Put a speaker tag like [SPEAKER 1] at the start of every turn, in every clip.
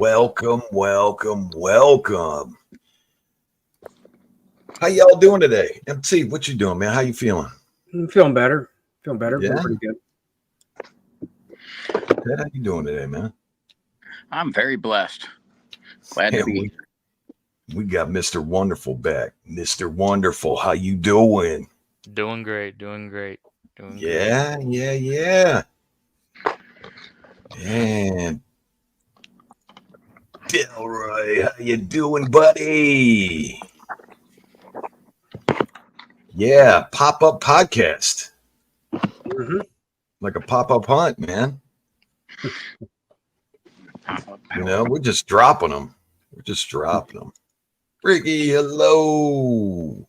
[SPEAKER 1] Welcome, welcome, welcome. How y'all doing today? MC, what you doing, man? How you feeling?
[SPEAKER 2] I'm feeling better. Yeah? Feeling pretty good.
[SPEAKER 1] Ted, how you doing today, man?
[SPEAKER 3] I'm very blessed. Glad to be here.
[SPEAKER 1] We got Mr. Wonderful back. Mr. Wonderful, how you doing?
[SPEAKER 4] Doing great.
[SPEAKER 1] Yeah. And Delroy, how you doing, buddy? Yeah, pop-up podcast.
[SPEAKER 2] Mm-hmm.
[SPEAKER 1] Like a pop-up hunt, man. You know, we're just dropping them. Ricky, hello.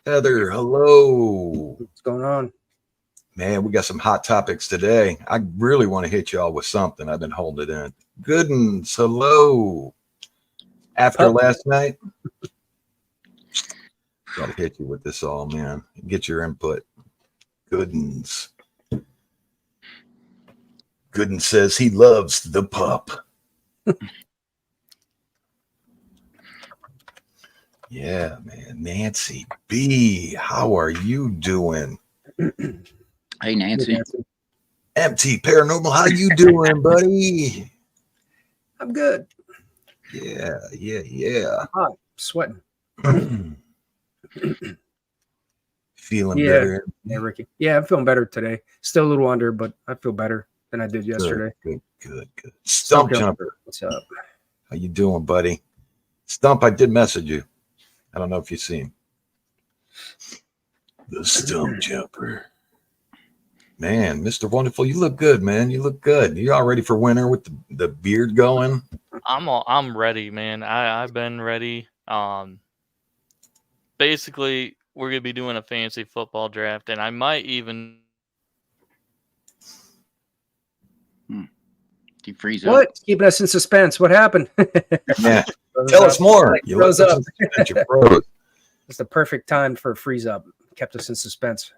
[SPEAKER 1] Heather, hello.
[SPEAKER 2] What's going on?
[SPEAKER 1] Man, we got some hot topics today. I really want to hit y'all with something. I've been holding it in. Goodens, hello. After last night, got to hit you with this all, man. Get your input. Goodens. Goodens says he loves the pup. Yeah, man. Nancy B, how are you doing?
[SPEAKER 3] Hey, Nancy.
[SPEAKER 1] MT Paranormal, how you doing, buddy?
[SPEAKER 2] I'm good.
[SPEAKER 1] Yeah.
[SPEAKER 2] I'm hot, sweating.
[SPEAKER 1] Feeling better.
[SPEAKER 2] Yeah, Ricky. Yeah, I'm feeling better today. Still a little under, but I feel better than I did yesterday.
[SPEAKER 1] Good. Stump Jumper.
[SPEAKER 2] What's up?
[SPEAKER 1] How you doing, buddy? Stump, I did message you. I don't know if you see him. The Stump Jumper. Man, Mr. Wonderful, you look good, man. You look good. You all ready for winter with the beard going?
[SPEAKER 4] I'm ready, man. I've been ready. Basically, we're gonna be doing a fantasy football draft, and I might even.
[SPEAKER 3] You freeze
[SPEAKER 2] What?
[SPEAKER 3] up.
[SPEAKER 2] Keeping us in suspense. What happened?
[SPEAKER 1] Yeah. Tell us more.
[SPEAKER 2] You froze up.
[SPEAKER 1] You froze.
[SPEAKER 2] It's the perfect time for a freeze up. Kept us in suspense.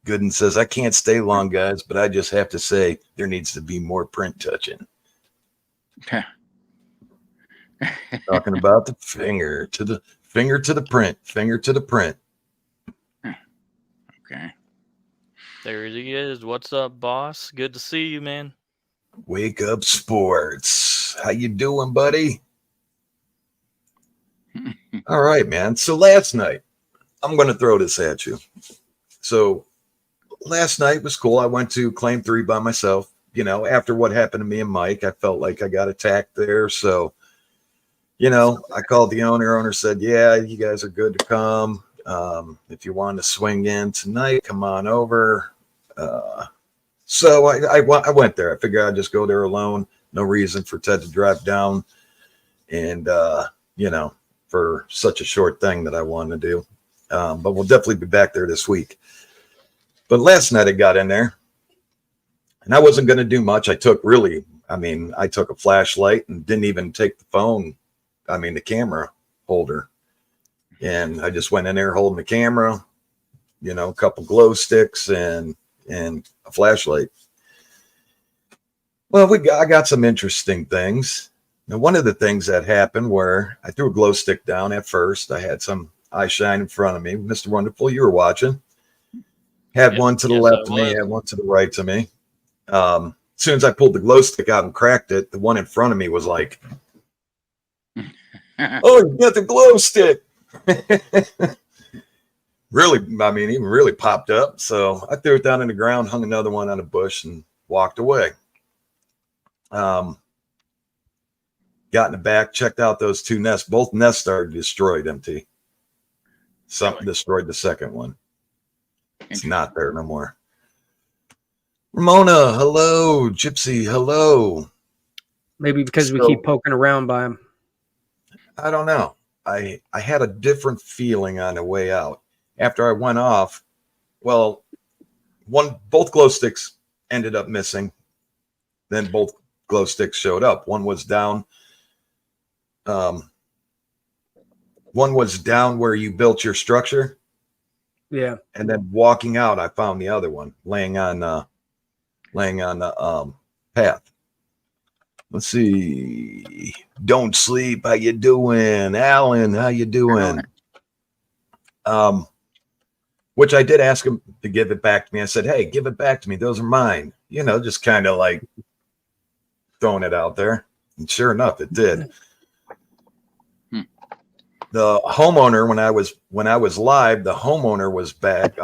[SPEAKER 1] Gooden says, I can't stay long, guys, but I just have to say there needs to be more print touching. Talking about the finger to the print.
[SPEAKER 3] Okay.
[SPEAKER 4] There he is. What's up, boss? Good to see you, man.
[SPEAKER 1] Wake Up Sports. How you doing, buddy? All right, man. So last night, I'm going to throw this at you. So last night was cool. I went to Claim 3 by myself. You know, after what happened to me and Mike, I felt like I got attacked there. So, you know, I called the owner. Owner said, yeah, you guys are good to come. If you want to swing in tonight, come on over. So I went there. I figured I'd just go there alone. No reason for Ted to drive down. And, you know, for such a short thing that I wanted to do. But we'll definitely be back there this week. But last night I got in there and I wasn't going to do much. I took a flashlight and didn't even take the camera holder. And I just went in there holding the camera, you know, a couple glow sticks and a flashlight. Well, I got some interesting things. Now, one of the things that happened where I threw a glow stick down at first, I had some eye shine in front of me. Mr. Wonderful, you were watching. Had one to the left of me, had one to the right to me. As soon as I pulled the glow stick out and cracked it, the one in front of me was like, oh, you got the glow stick. Really popped up. So I threw it down in the ground, hung another one on a bush and walked away. Got in the back, checked out those two nests. Both nests started destroyed, MT. Something destroyed the second one. It's not there no more. Ramona, hello. Gypsy, hello.
[SPEAKER 2] Maybe because we keep poking around by him.
[SPEAKER 1] I don't know. I had a different feeling on the way out. After I went off, well, both glow sticks ended up missing. Then both glow sticks showed up. One was down. One was down where you built your structure.
[SPEAKER 2] Yeah.
[SPEAKER 1] And then walking out, I found the other one laying on the path. Let's see. Don't sleep. How you doing? Alan, how you doing? Which I did ask him to give it back to me. I said, hey, give it back to me. Those are mine. You know, just kind of like throwing it out there. And sure enough, it did. The homeowner, when I was live, the homeowner was back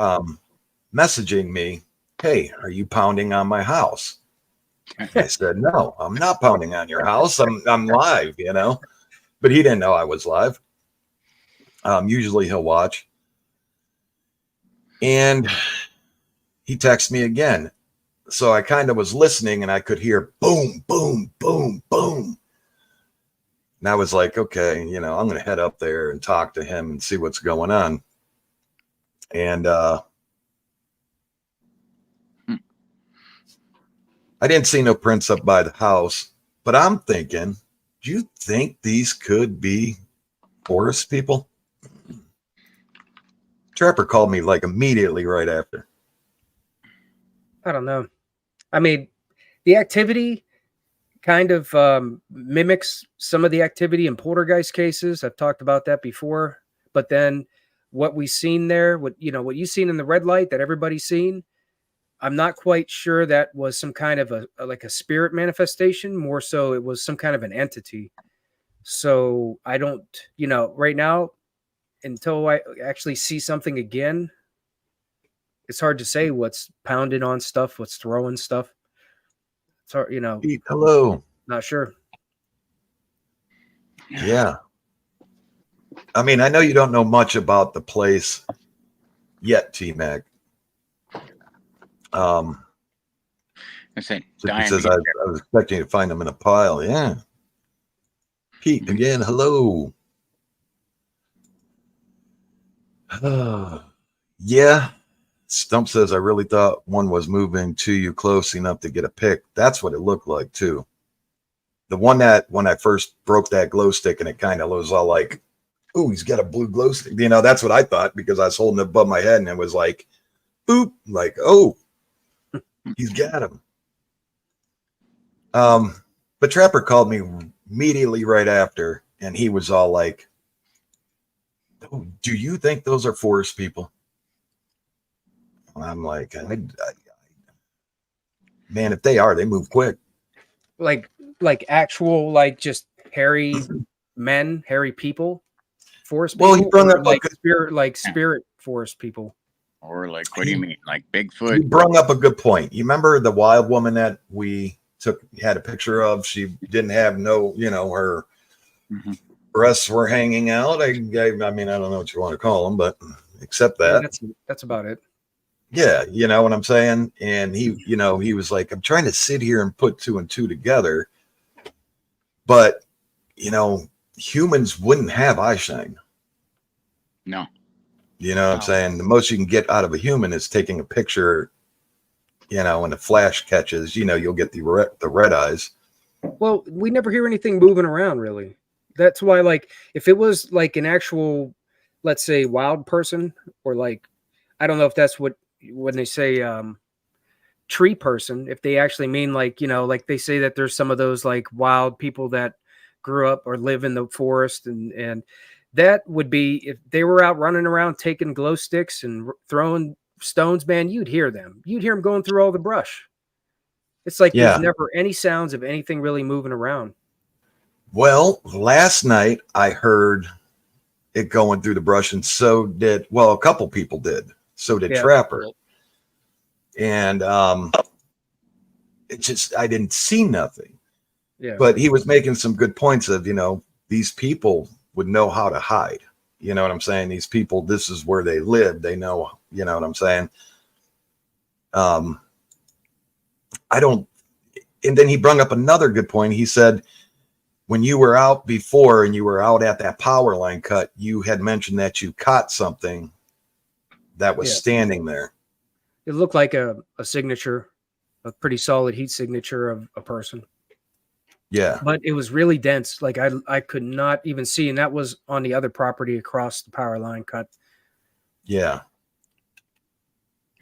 [SPEAKER 1] messaging me, hey, are you pounding on my house? I said, no, I'm not pounding on your house. I'm live, you know, but he didn't know I was live. Usually he'll watch. And he texted me again. So I kind of was listening and I could hear boom, boom, boom, boom. And I was like, okay, you know, I'm going to head up there and talk to him and see what's going on. And I didn't see no prints up by the house, but I'm thinking, do you think these could be forest people? Trapper called me like immediately right after.
[SPEAKER 2] I don't know. I mean, the activity kind of mimics some of the activity in poltergeist cases. I've talked about that before. But then what we've seen there, what you've seen in the red light that everybody's seen, I'm not quite sure that was some kind of a spirit manifestation. More so, it was some kind of an entity. So I don't, right now, until I actually see something again, it's hard to say what's pounding on stuff, what's throwing stuff. It's hard,
[SPEAKER 1] Pete, hello.
[SPEAKER 2] Not sure.
[SPEAKER 1] Yeah. I mean, I know you don't know much about the place yet, T-Mac.
[SPEAKER 3] I said,
[SPEAKER 1] He says I was expecting to find them in a pile. Yeah. Pete, again, hello. Yeah. Stump says, I really thought one was moving to you close enough to get a pic. That's what it looked like, too. The one that when I first broke that glow stick and it kind of was all like, oh, he's got a blue glow stick. That's what I thought because I was holding it above my head and it was like, boop, like, oh, he's got him. But Trapper called me immediately right after and he was all like, oh, do you think those are forest people? I'm like, man, if they are, they move quick.
[SPEAKER 2] Like actual, like just hairy men, hairy people, forest people.
[SPEAKER 1] Well, he brought up
[SPEAKER 2] spirit forest people.
[SPEAKER 3] Or like, what do you mean? Like Bigfoot?
[SPEAKER 1] He brought up a good point. You remember the wild woman that we had a picture of? She didn't have her breasts were hanging out. I mean, I don't know what you want to call them, but except that.
[SPEAKER 2] Yeah, that's about it.
[SPEAKER 1] Yeah, you know what I'm saying? And he was like, I'm trying to sit here and put two and two together, but humans wouldn't have eye shine.
[SPEAKER 3] No.
[SPEAKER 1] You know what I'm saying? The most you can get out of a human is taking a picture, and the flash catches, you'll get the red eyes. Well,
[SPEAKER 2] we never hear anything moving around, really. That's why, like, if it was like an actual, let's say, wild person, or like, I don't know if that's what, when they say tree person, if they actually mean like, like they say that there's some of those like wild people that grew up or live in the forest, and that would be if they were out running around taking glow sticks and throwing stones, man, you'd hear them. You'd hear them going through all the brush. It's like there's never any sounds of anything really moving around.
[SPEAKER 1] Well, last night I heard it going through the brush, and so did, a couple people did. So did Trapper. And it just, I didn't see nothing. Yeah. But he was making some good points of, these people would know how to hide. You know what I'm saying? These people, this is where they live. They know, you know what I'm saying? And then he brought up another good point. He said, when you were out before and you were out at that power line cut, you had mentioned that you caught something that was standing there.
[SPEAKER 2] It looked like a signature, a pretty solid heat signature of a person.
[SPEAKER 1] Yeah.
[SPEAKER 2] But it was really dense. Like I could not even see. And that was on the other property across the power line cut.
[SPEAKER 1] Yeah.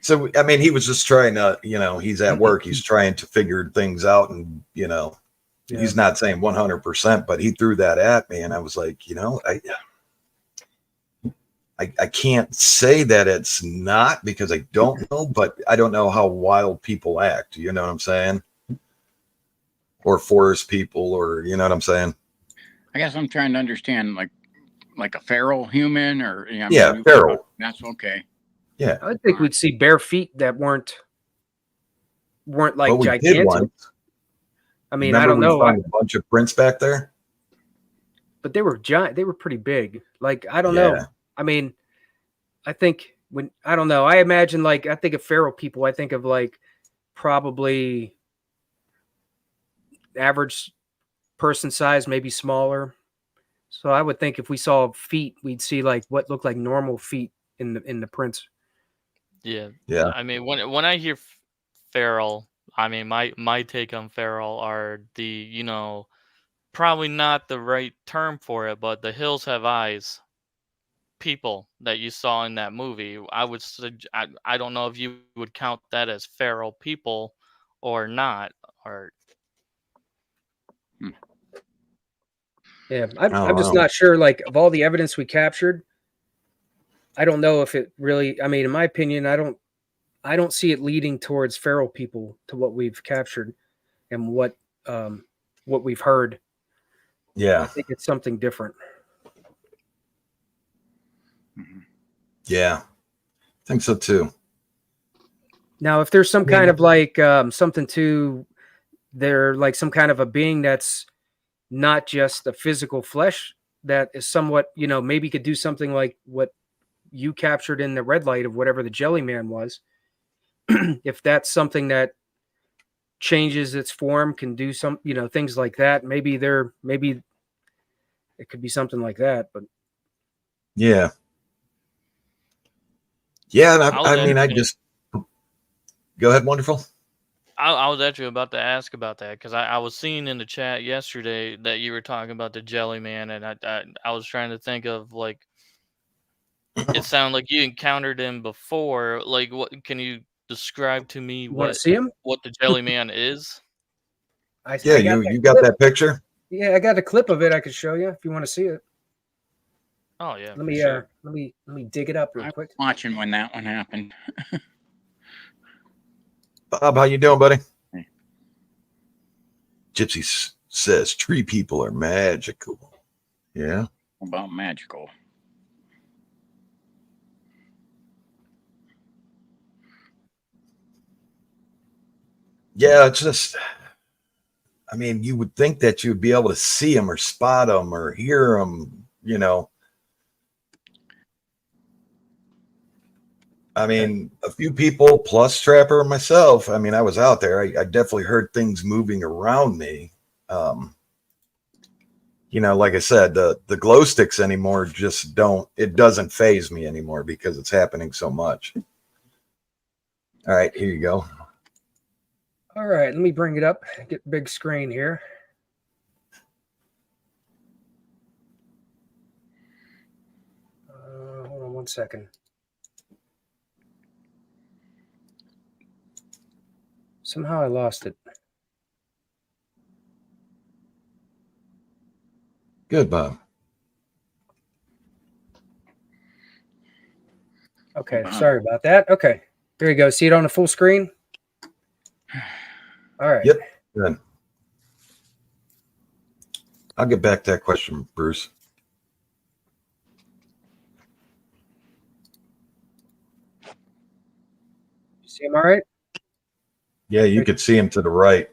[SPEAKER 1] So, I mean, he was just trying to, he's at work. He's trying to figure things out and,
[SPEAKER 2] Yeah.
[SPEAKER 1] He's not saying 100%, but he threw that at me, and I was like, I can't say that it's not because I don't know, but I don't know how wild people act. You know what I'm saying? Or forest people, or you know what I'm saying?
[SPEAKER 3] I guess I'm trying to understand, like a feral human, or
[SPEAKER 1] Yeah, feral.
[SPEAKER 3] That's okay.
[SPEAKER 1] Yeah,
[SPEAKER 2] I think we'd see bare feet that weren't like
[SPEAKER 1] but we
[SPEAKER 2] gigantic.
[SPEAKER 1] did one.
[SPEAKER 2] I mean,
[SPEAKER 1] Remember
[SPEAKER 2] I don't know.
[SPEAKER 1] We found a bunch of prints back there,
[SPEAKER 2] But they were giant. They were pretty big. Like, I don't
[SPEAKER 1] Yeah.
[SPEAKER 2] know. I mean, I think I don't know. I imagine, like, I think of feral people. I think of like probably average person size, maybe smaller. So I would think if we saw feet, we'd see like what looked like normal feet in the prints.
[SPEAKER 4] Yeah.
[SPEAKER 1] Yeah.
[SPEAKER 4] I mean, when I hear feral, I mean my take on feral are the probably not the right term for it, but the hills have eyes people that you saw in that movie. I don't know if you would count that as feral people or not, or
[SPEAKER 2] Yeah,
[SPEAKER 1] I don't
[SPEAKER 2] I'm just
[SPEAKER 1] know.
[SPEAKER 2] not sure. Like, of all the evidence we captured, I don't know if it really. I mean, in my opinion, I don't see it leading towards feral people to what we've captured and what we've heard. I
[SPEAKER 1] Yeah,
[SPEAKER 2] think it's something different.
[SPEAKER 1] yeah, I think so too.
[SPEAKER 2] Now, if there's some
[SPEAKER 1] I mean-
[SPEAKER 2] kind of like something to there, like some kind of a being that's not just the physical flesh, that is somewhat, maybe could do something like what you captured in the red light of whatever the jelly man was. If that's something that changes its form, can do some, things like that, maybe it could be something like that. But
[SPEAKER 1] Yeah, yeah. And
[SPEAKER 4] I was
[SPEAKER 1] I mean, I
[SPEAKER 4] actually-
[SPEAKER 1] just go ahead. Wonderful.
[SPEAKER 4] I was actually about to ask about that because I was seeing in the chat yesterday that you were talking about the jelly man, and I was trying to think of, like, it sounded like you encountered him before. Like, what can you describe to me
[SPEAKER 2] you want to see him?
[SPEAKER 4] what the jelly man is?
[SPEAKER 1] Yeah,
[SPEAKER 2] I got
[SPEAKER 1] you got
[SPEAKER 2] clip.
[SPEAKER 1] that picture?
[SPEAKER 2] Yeah, I got a clip of it. I could show you if you want to see it.
[SPEAKER 4] Oh yeah,
[SPEAKER 2] Let
[SPEAKER 4] for
[SPEAKER 2] me
[SPEAKER 4] sure.
[SPEAKER 2] let me dig it up real
[SPEAKER 3] I'm
[SPEAKER 2] quick.
[SPEAKER 3] watching when that one happened.
[SPEAKER 1] Bob, how you doing, buddy?
[SPEAKER 3] Hey.
[SPEAKER 1] Gypsy says tree people are magical. Yeah.
[SPEAKER 3] About magical.
[SPEAKER 1] Yeah, it's just, I mean, you would think that you'd be able to see them or spot them or hear them, I mean, a few people plus Trapper and myself. I mean, I was out there. I definitely heard things moving around me. Like I said, the glow sticks anymore just it doesn't phase me anymore because it's happening so much. All right, here you go.
[SPEAKER 2] All right, let me bring it up. Get big screen here. Hold on one second. Somehow I lost it.
[SPEAKER 1] Good, Bob.
[SPEAKER 2] Okay,
[SPEAKER 3] Wow.
[SPEAKER 2] sorry about that. Okay, here you go. See it on the full screen? All right.
[SPEAKER 1] Yep. Good. I'll get back to that question, Bruce.
[SPEAKER 2] You see him all right?
[SPEAKER 1] Yeah, you could see him to the right.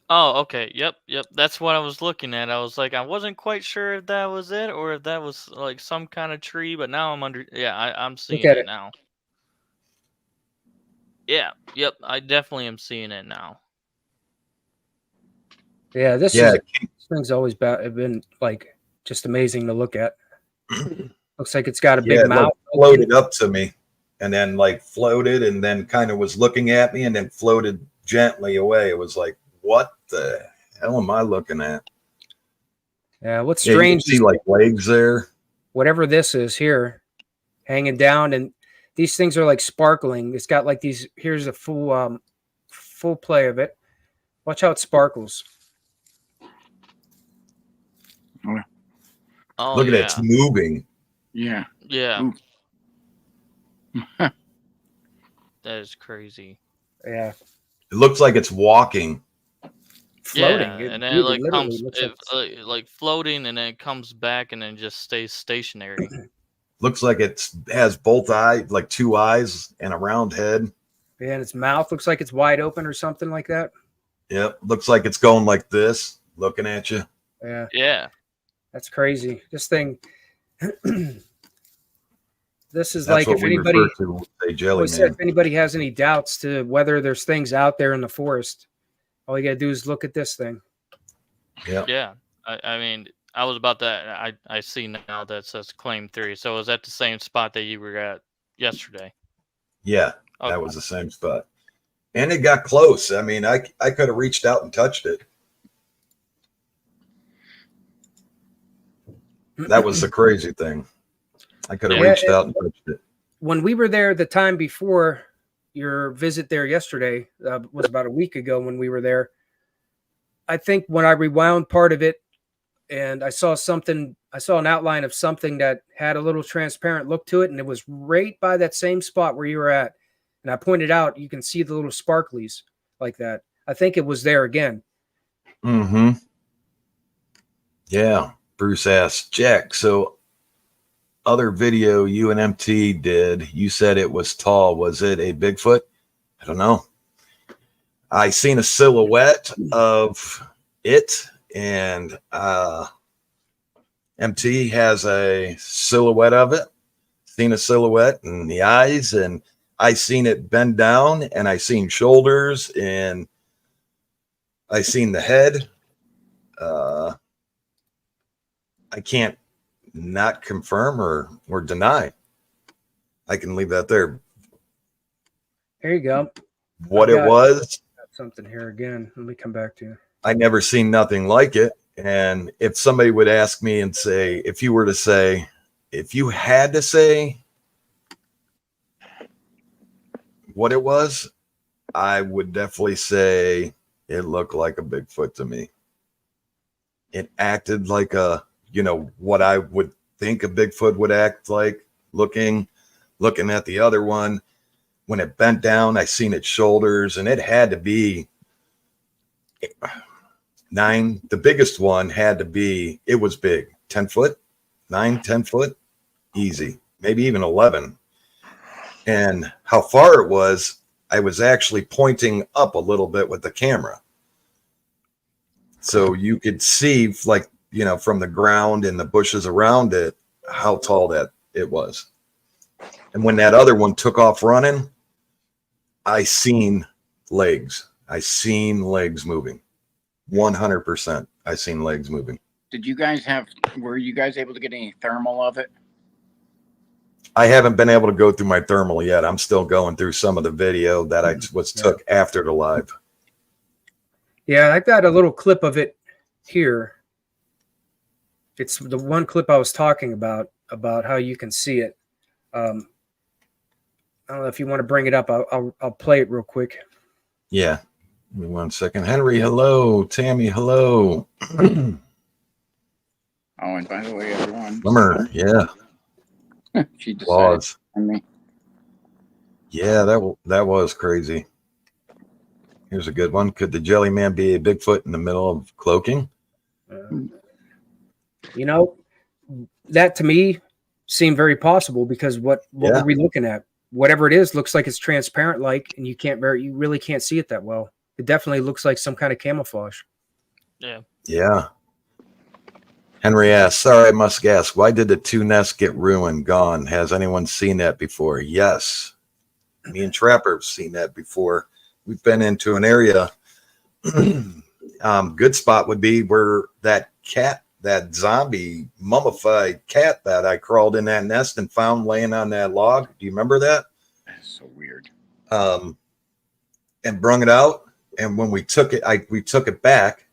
[SPEAKER 4] Oh, okay. Yep. That's what I was looking at. I was like, I wasn't quite sure if that was it or if that was like some kind of tree, but now I'm under. Yeah, I'm seeing
[SPEAKER 2] at
[SPEAKER 4] it
[SPEAKER 2] it.
[SPEAKER 4] now. Yeah. Yep. I definitely am seeing it now.
[SPEAKER 2] Yeah, this
[SPEAKER 1] Yeah.
[SPEAKER 2] thing's always been like just amazing to look at. Looks like it's got a
[SPEAKER 1] Yeah,
[SPEAKER 2] big
[SPEAKER 1] it like
[SPEAKER 2] mouth.
[SPEAKER 1] floated up to me and then like floated and then kind of was looking at me and then floated gently away. It was like, what the hell am I looking at?
[SPEAKER 2] Yeah, what's
[SPEAKER 1] Yeah, you
[SPEAKER 2] strange
[SPEAKER 1] can see
[SPEAKER 2] is
[SPEAKER 1] like legs there.
[SPEAKER 2] whatever this is here hanging down, and these things are like sparkling. It's got like these. Here's a full play of it. Watch how it sparkles.
[SPEAKER 4] Oh
[SPEAKER 1] Look at it,
[SPEAKER 4] yeah.
[SPEAKER 1] it's moving.
[SPEAKER 3] Yeah.
[SPEAKER 4] Yeah.
[SPEAKER 3] Ooh.
[SPEAKER 4] That is crazy.
[SPEAKER 2] Yeah.
[SPEAKER 1] It looks like it's walking.
[SPEAKER 2] Floating.
[SPEAKER 4] Yeah,
[SPEAKER 2] It
[SPEAKER 4] and then it
[SPEAKER 2] really
[SPEAKER 4] like
[SPEAKER 2] literally
[SPEAKER 4] comes
[SPEAKER 2] looks
[SPEAKER 4] it,
[SPEAKER 2] like
[SPEAKER 4] like floating, and then it comes back, and then just stays stationary.
[SPEAKER 1] Looks like it has both eyes, like two eyes and a round head.
[SPEAKER 2] and its mouth looks like it's wide open or something like that.
[SPEAKER 1] Yep. Looks like it's going like this, looking at you.
[SPEAKER 2] Yeah,
[SPEAKER 4] Yeah.
[SPEAKER 2] that's crazy. This thing. This is
[SPEAKER 1] That's
[SPEAKER 2] like
[SPEAKER 1] what
[SPEAKER 2] if
[SPEAKER 1] we
[SPEAKER 2] anybody
[SPEAKER 1] refer to as a
[SPEAKER 2] always
[SPEAKER 1] jelly
[SPEAKER 2] said,
[SPEAKER 1] man.
[SPEAKER 2] if anybody has any doubts to whether there's things out there in the forest, all you gotta do is look at this thing.
[SPEAKER 1] Yeah.
[SPEAKER 4] Yeah. I mean, I was about that. I see now that says claim 3. So is that the same spot that you were at yesterday?
[SPEAKER 1] Yeah.
[SPEAKER 4] Okay.
[SPEAKER 1] That was the same spot. And it got close. I mean, I could have reached out and touched it. That was the crazy thing. I could have
[SPEAKER 4] Yeah.
[SPEAKER 1] reached out and touched it.
[SPEAKER 2] When we were there the time before your visit there yesterday, was about a week ago when we were there. I think when I rewound part of it and I saw something, I saw an outline of something that had a little transparent look to it, and it was right by that same spot where you were at. And I pointed out, you can see the little sparklies like that. I think it was there again.
[SPEAKER 1] Mm-hmm. Yeah. Bruce asked, Jack, so other video you and MT did, you said it was tall. Was it a Bigfoot? I don't know. I seen a silhouette of it, and MT has a silhouette of it. Seen a silhouette and the eyes, and I seen it bend down, and I seen shoulders, and I seen the head. I can't not confirm or deny. I can leave that there.
[SPEAKER 2] There you go.
[SPEAKER 1] What
[SPEAKER 2] I've
[SPEAKER 1] it
[SPEAKER 2] got-
[SPEAKER 1] was,
[SPEAKER 2] Got something here again. Let me come back to you.
[SPEAKER 1] I never seen nothing like it. And if somebody would ask me and say, if you were to say, if you had to say what it was, I would definitely say it looked like a Bigfoot to me. It acted like what I would think a Bigfoot would act like, looking at the other one. When it bent down, I seen its shoulders, and it had to be 9. The biggest one had to be, it was big, 10 foot, 10 foot, easy, maybe even 11. And how far it was, I was actually pointing up a little bit with the camera. So you could see, like, from the ground and the bushes around it, how tall that it was. And when that other one took off running, I seen legs. I seen legs moving. 100%. I seen legs moving.
[SPEAKER 3] Were you guys able to get any thermal of it?
[SPEAKER 1] I haven't been able to go through my thermal yet. I'm still going through some of the video that I took after the live.
[SPEAKER 2] Yeah, I've got a little clip of it here. It's the one clip I was talking about how you can see it. I don't know if you want to bring it up. I'll play it real quick.
[SPEAKER 1] Yeah. Give me 1 second. Henry, hello. Tammy, hello.
[SPEAKER 3] Oh, and by the way, everyone.
[SPEAKER 1] Bummer. Yeah.
[SPEAKER 3] She decided
[SPEAKER 1] Was.
[SPEAKER 3] on me.
[SPEAKER 1] Yeah, that was crazy. Here's a good one. Could the jelly man be a Bigfoot in the middle of cloaking?
[SPEAKER 2] That to me seemed very possible, because what were we looking at? Whatever it is looks like it's transparent, and you really can't see it that well. It definitely looks like some kind of camouflage.
[SPEAKER 4] Yeah.
[SPEAKER 1] Yeah. Henry asks, sorry, I must ask, why did the 2 nests get ruined, gone? Has anyone seen that before? Yes. Me and Trapper have seen that before. We've been into an area. Good spot would be where that cat, that zombie mummified cat that I crawled in that nest and found laying on that log. Do you remember that?
[SPEAKER 3] That's so weird.
[SPEAKER 1] And brung it out. And when we took it, we took it back,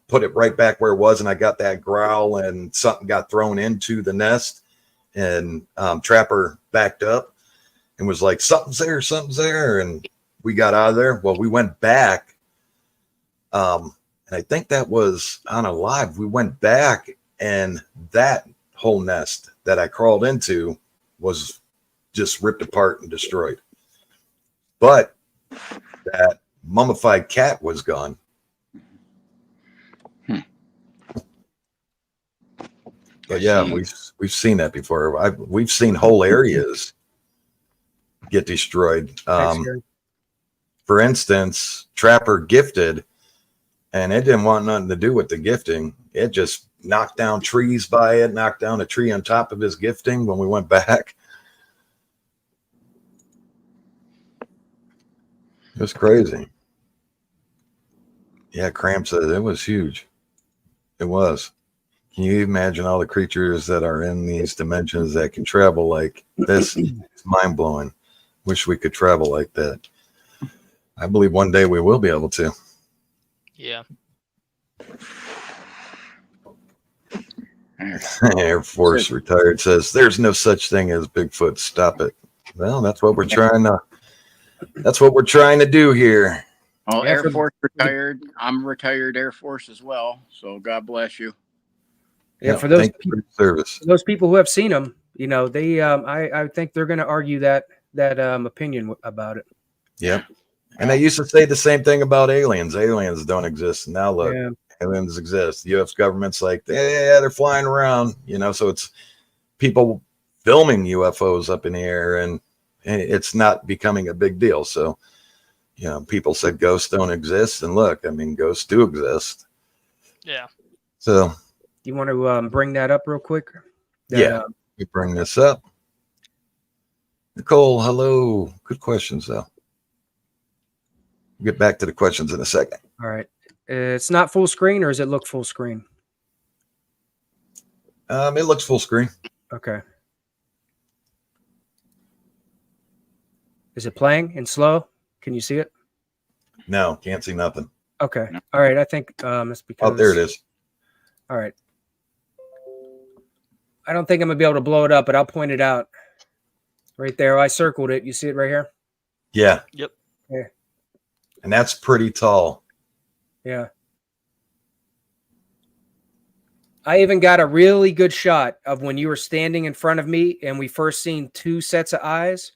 [SPEAKER 1] put it right back where it was. And I got that growl, and something got thrown into the nest, and Trapper backed up and was like, something's there. And we got out of there. Well, we went back. And I think that was on a live. We went back, And that whole nest that I crawled into was just ripped apart and destroyed. But that mummified cat was gone. But yeah, we've seen that before. We've seen whole areas get destroyed. For instance, Trapper gifted, and it didn't want nothing to do with the gifting. It just knocked down trees by it, knocked down a tree on top of his gifting when we went back. It was crazy. Yeah, Cram said it was huge. It was. Can you imagine all the creatures that are in these dimensions that can travel like this? It's mind-blowing. Wish we could travel like that. I believe one day we will be able to.
[SPEAKER 4] Yeah.
[SPEAKER 1] Air Force retired says there's no such thing as Bigfoot. Stop it. Well, that's what we're trying to do here.
[SPEAKER 3] Well, Air Force retired. I'm retired Air Force as well. So God bless you.
[SPEAKER 2] Yeah, for those people who have seen them, you know, they I think they're going to argue that opinion about it.
[SPEAKER 1] Yep. And they used to say the same thing about aliens. Aliens don't exist. Now look, aliens exist. The U.S. government's like, yeah, they're flying around, you know. So it's people filming UFOs up in the air, and it's not becoming a big deal. So, you know, people said ghosts don't exist, and look, I mean, ghosts do exist.
[SPEAKER 4] Yeah.
[SPEAKER 1] So,
[SPEAKER 2] you want to bring that up real quick?
[SPEAKER 1] We bring this up. Nicole, hello. Good questions, though. We'll get back to the questions in a second.
[SPEAKER 2] All right. It's not full screen, or does it look full screen?
[SPEAKER 1] It looks full screen.
[SPEAKER 2] Okay. Is it playing in slow? Can you see it?
[SPEAKER 1] No, can't see nothing.
[SPEAKER 2] Okay. All right. I think it's because.
[SPEAKER 1] Oh, there it is.
[SPEAKER 2] All right. I don't think I'm gonna be able to blow it up, but I'll point it out. Right there. I circled it. You see it right here?
[SPEAKER 1] Yeah.
[SPEAKER 4] Yep.
[SPEAKER 2] Yeah.
[SPEAKER 1] And that's pretty tall.
[SPEAKER 2] Yeah. I even got a really good shot of when you were standing in front of me and we first seen two sets of eyes.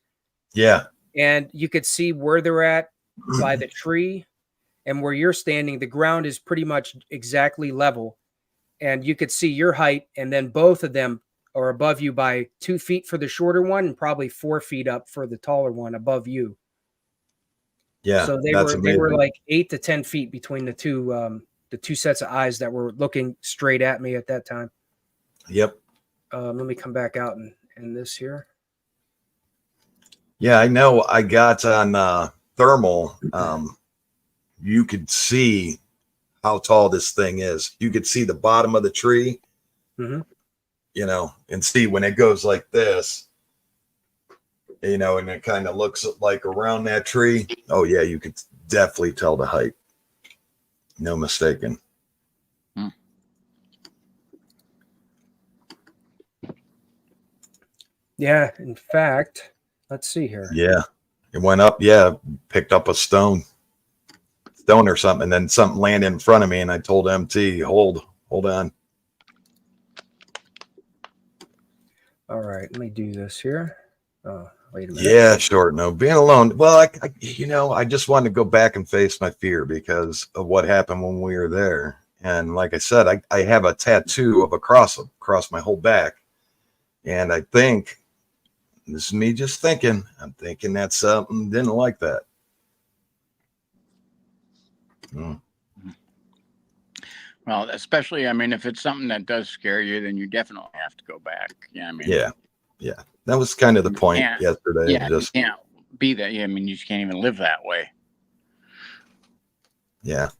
[SPEAKER 1] Yeah.
[SPEAKER 2] And you could see where they're at by the tree, and where you're standing, the ground is pretty much exactly level. And you could see your height, and then both of them are above you by 2 feet for the shorter one and probably 4 feet up for the taller one above you.
[SPEAKER 1] Yeah.
[SPEAKER 2] So they were like 8 to 10 feet between the two sets of eyes that were looking straight at me at that time.
[SPEAKER 1] Yep.
[SPEAKER 2] Let me come back out and this here.
[SPEAKER 1] Yeah, I know. I got on thermal. You could see how tall this thing is. You could see the bottom of the tree, you know, and see when it goes like this, you know, and it kind of looks like around that tree. Oh, yeah, you could definitely tell the height. No mistaken.
[SPEAKER 2] Yeah, in fact, let's see here.
[SPEAKER 1] Yeah, it went up. Yeah, picked up a stone or something, and then something landed in front of me, and I told MT, hold on.
[SPEAKER 2] All right, let me do this here. Oh, wait a minute.
[SPEAKER 1] Yeah, short. No, being alone. Well, I just wanted to go back and face my fear because of what happened when we were there. And like I said, I have a tattoo of a cross across my whole back, and I think this is me just thinking. I'm thinking that something didn't like that.
[SPEAKER 3] Well, especially, I mean, if it's something that does scare you, then you definitely have to go back. Yeah, I mean,
[SPEAKER 1] yeah, that was kind of the point yesterday.
[SPEAKER 3] Yeah, you can't be that. Yeah, I mean, you just can't even live that way.
[SPEAKER 1] Yeah.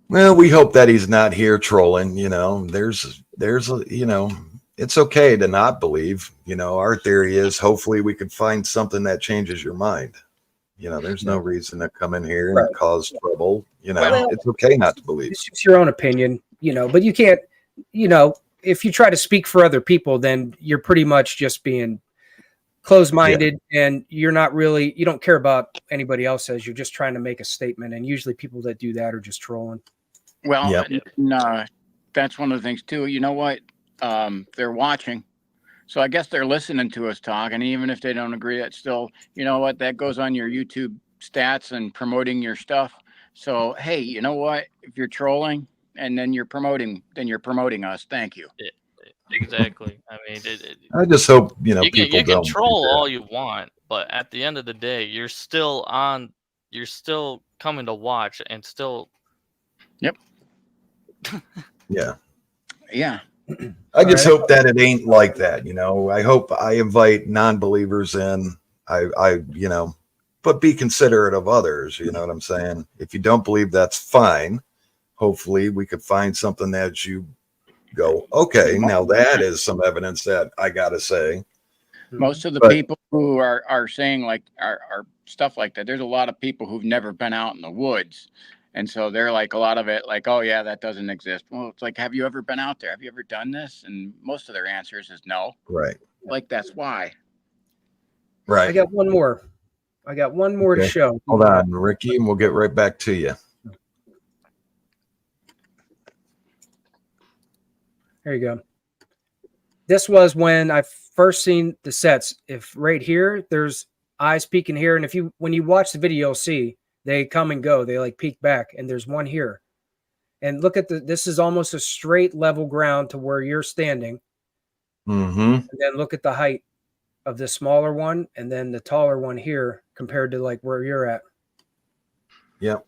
[SPEAKER 1] Well, we hope that he's not here trolling. You know, there's you know, it's okay to not believe. You know, our theory is hopefully we could find something that changes your mind. You know, there's no reason to come in here and cause trouble. You know, it's okay not to believe.
[SPEAKER 2] It's just your own opinion, you know, but you can't, you know, if you try to speak for other people, then you're pretty much just being closed-minded and you're not really, you don't care about anybody else says. You're just trying to make a statement. And usually people that do that are just trolling.
[SPEAKER 3] Well, that's one of the things too. You know what? They're watching. So I guess they're listening to us talk, and even if they don't agree, that's still, you know what, that goes on your YouTube stats and promoting your stuff. So hey, you know what? If you're trolling and then you're promoting us. Thank you.
[SPEAKER 4] Yeah, exactly. I mean,
[SPEAKER 1] I just hope,
[SPEAKER 4] you
[SPEAKER 1] people
[SPEAKER 4] can
[SPEAKER 1] don't do
[SPEAKER 4] troll
[SPEAKER 1] that.
[SPEAKER 4] all you want, but at the end of the day, you're still on. You're still coming to watch, and still.
[SPEAKER 3] Yep.
[SPEAKER 1] Yeah.
[SPEAKER 3] Yeah.
[SPEAKER 1] I just
[SPEAKER 2] right.
[SPEAKER 1] hope that it ain't like that. I hope I invite non-believers in. I, but be considerate of others. You know what I'm saying? If you don't believe, that's fine. Hopefully we could find something that you go, okay, now that is some evidence that I got to say.
[SPEAKER 3] Most of the
[SPEAKER 1] But-
[SPEAKER 3] people who are saying like are stuff like that, there's a lot of people who've never been out in the woods. And so they're like, a lot of it, like, oh yeah, that doesn't exist. Well, it's like, have you ever been out there? Have you ever done this? And most of their answers is no.
[SPEAKER 1] Right.
[SPEAKER 3] Like, that's why.
[SPEAKER 2] I
[SPEAKER 1] Right.
[SPEAKER 2] got one more. To
[SPEAKER 1] Okay.
[SPEAKER 2] show.
[SPEAKER 1] Hold on, Ricky, and we'll get right back to you.
[SPEAKER 2] There you go. This was when I first seen the sets. If right here, there's eyes peeking here, and when you watch the video, you'll see they come and go. They like peek back, and there's one here. And look at this is almost a straight level ground to where you're standing.
[SPEAKER 1] Mm-hmm.
[SPEAKER 2] And then look at the height of the smaller one, and then the taller one here compared to like where you're at.
[SPEAKER 1] Yep.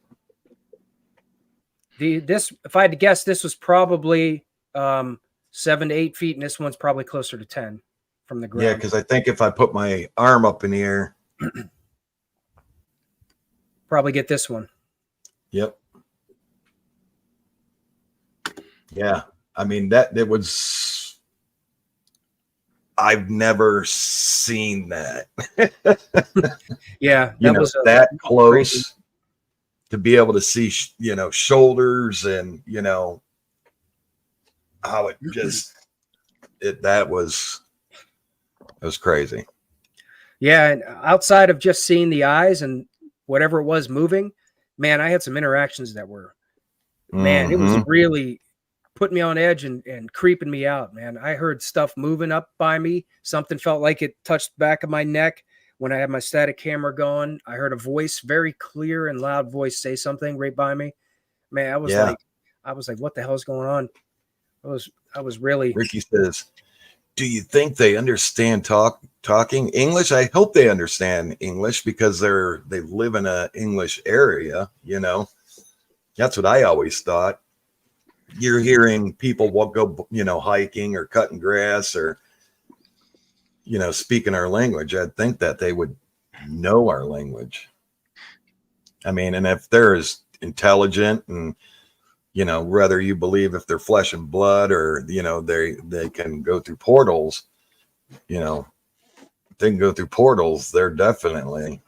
[SPEAKER 2] This, if I had to guess, this was probably 7 to 8 feet, and this one's probably closer to 10 from the ground.
[SPEAKER 1] Yeah, because I think if I put my arm up in the air,
[SPEAKER 2] probably get this one.
[SPEAKER 1] yep. Yeah, I mean it was. I've never seen that.
[SPEAKER 2] Yeah, that was
[SPEAKER 1] that close
[SPEAKER 2] crazy.
[SPEAKER 1] to be able to see, shoulders and how it just that was crazy.
[SPEAKER 2] Yeah, and outside of just seeing the eyes and whatever it was moving, man, I had some interactions that were, man, it was really putting me on edge and creeping me out, man. I heard stuff moving up by me. Something felt like it touched the back of my neck when I had my static camera going. I heard a voice, very clear and loud voice, say something right by me. Man, I was like, what the hell is going on? I was really.
[SPEAKER 1] Ricky says, do you think they understand talking English? I hope they understand English because they live in a English area, That's what I always thought. You're hearing people go, hiking or cutting grass or, speaking our language. I'd think that they would know our language. I mean, and if they're as intelligent and, whether you believe if they're flesh and blood or, they can go through portals, if they can go through portals, they're definitely,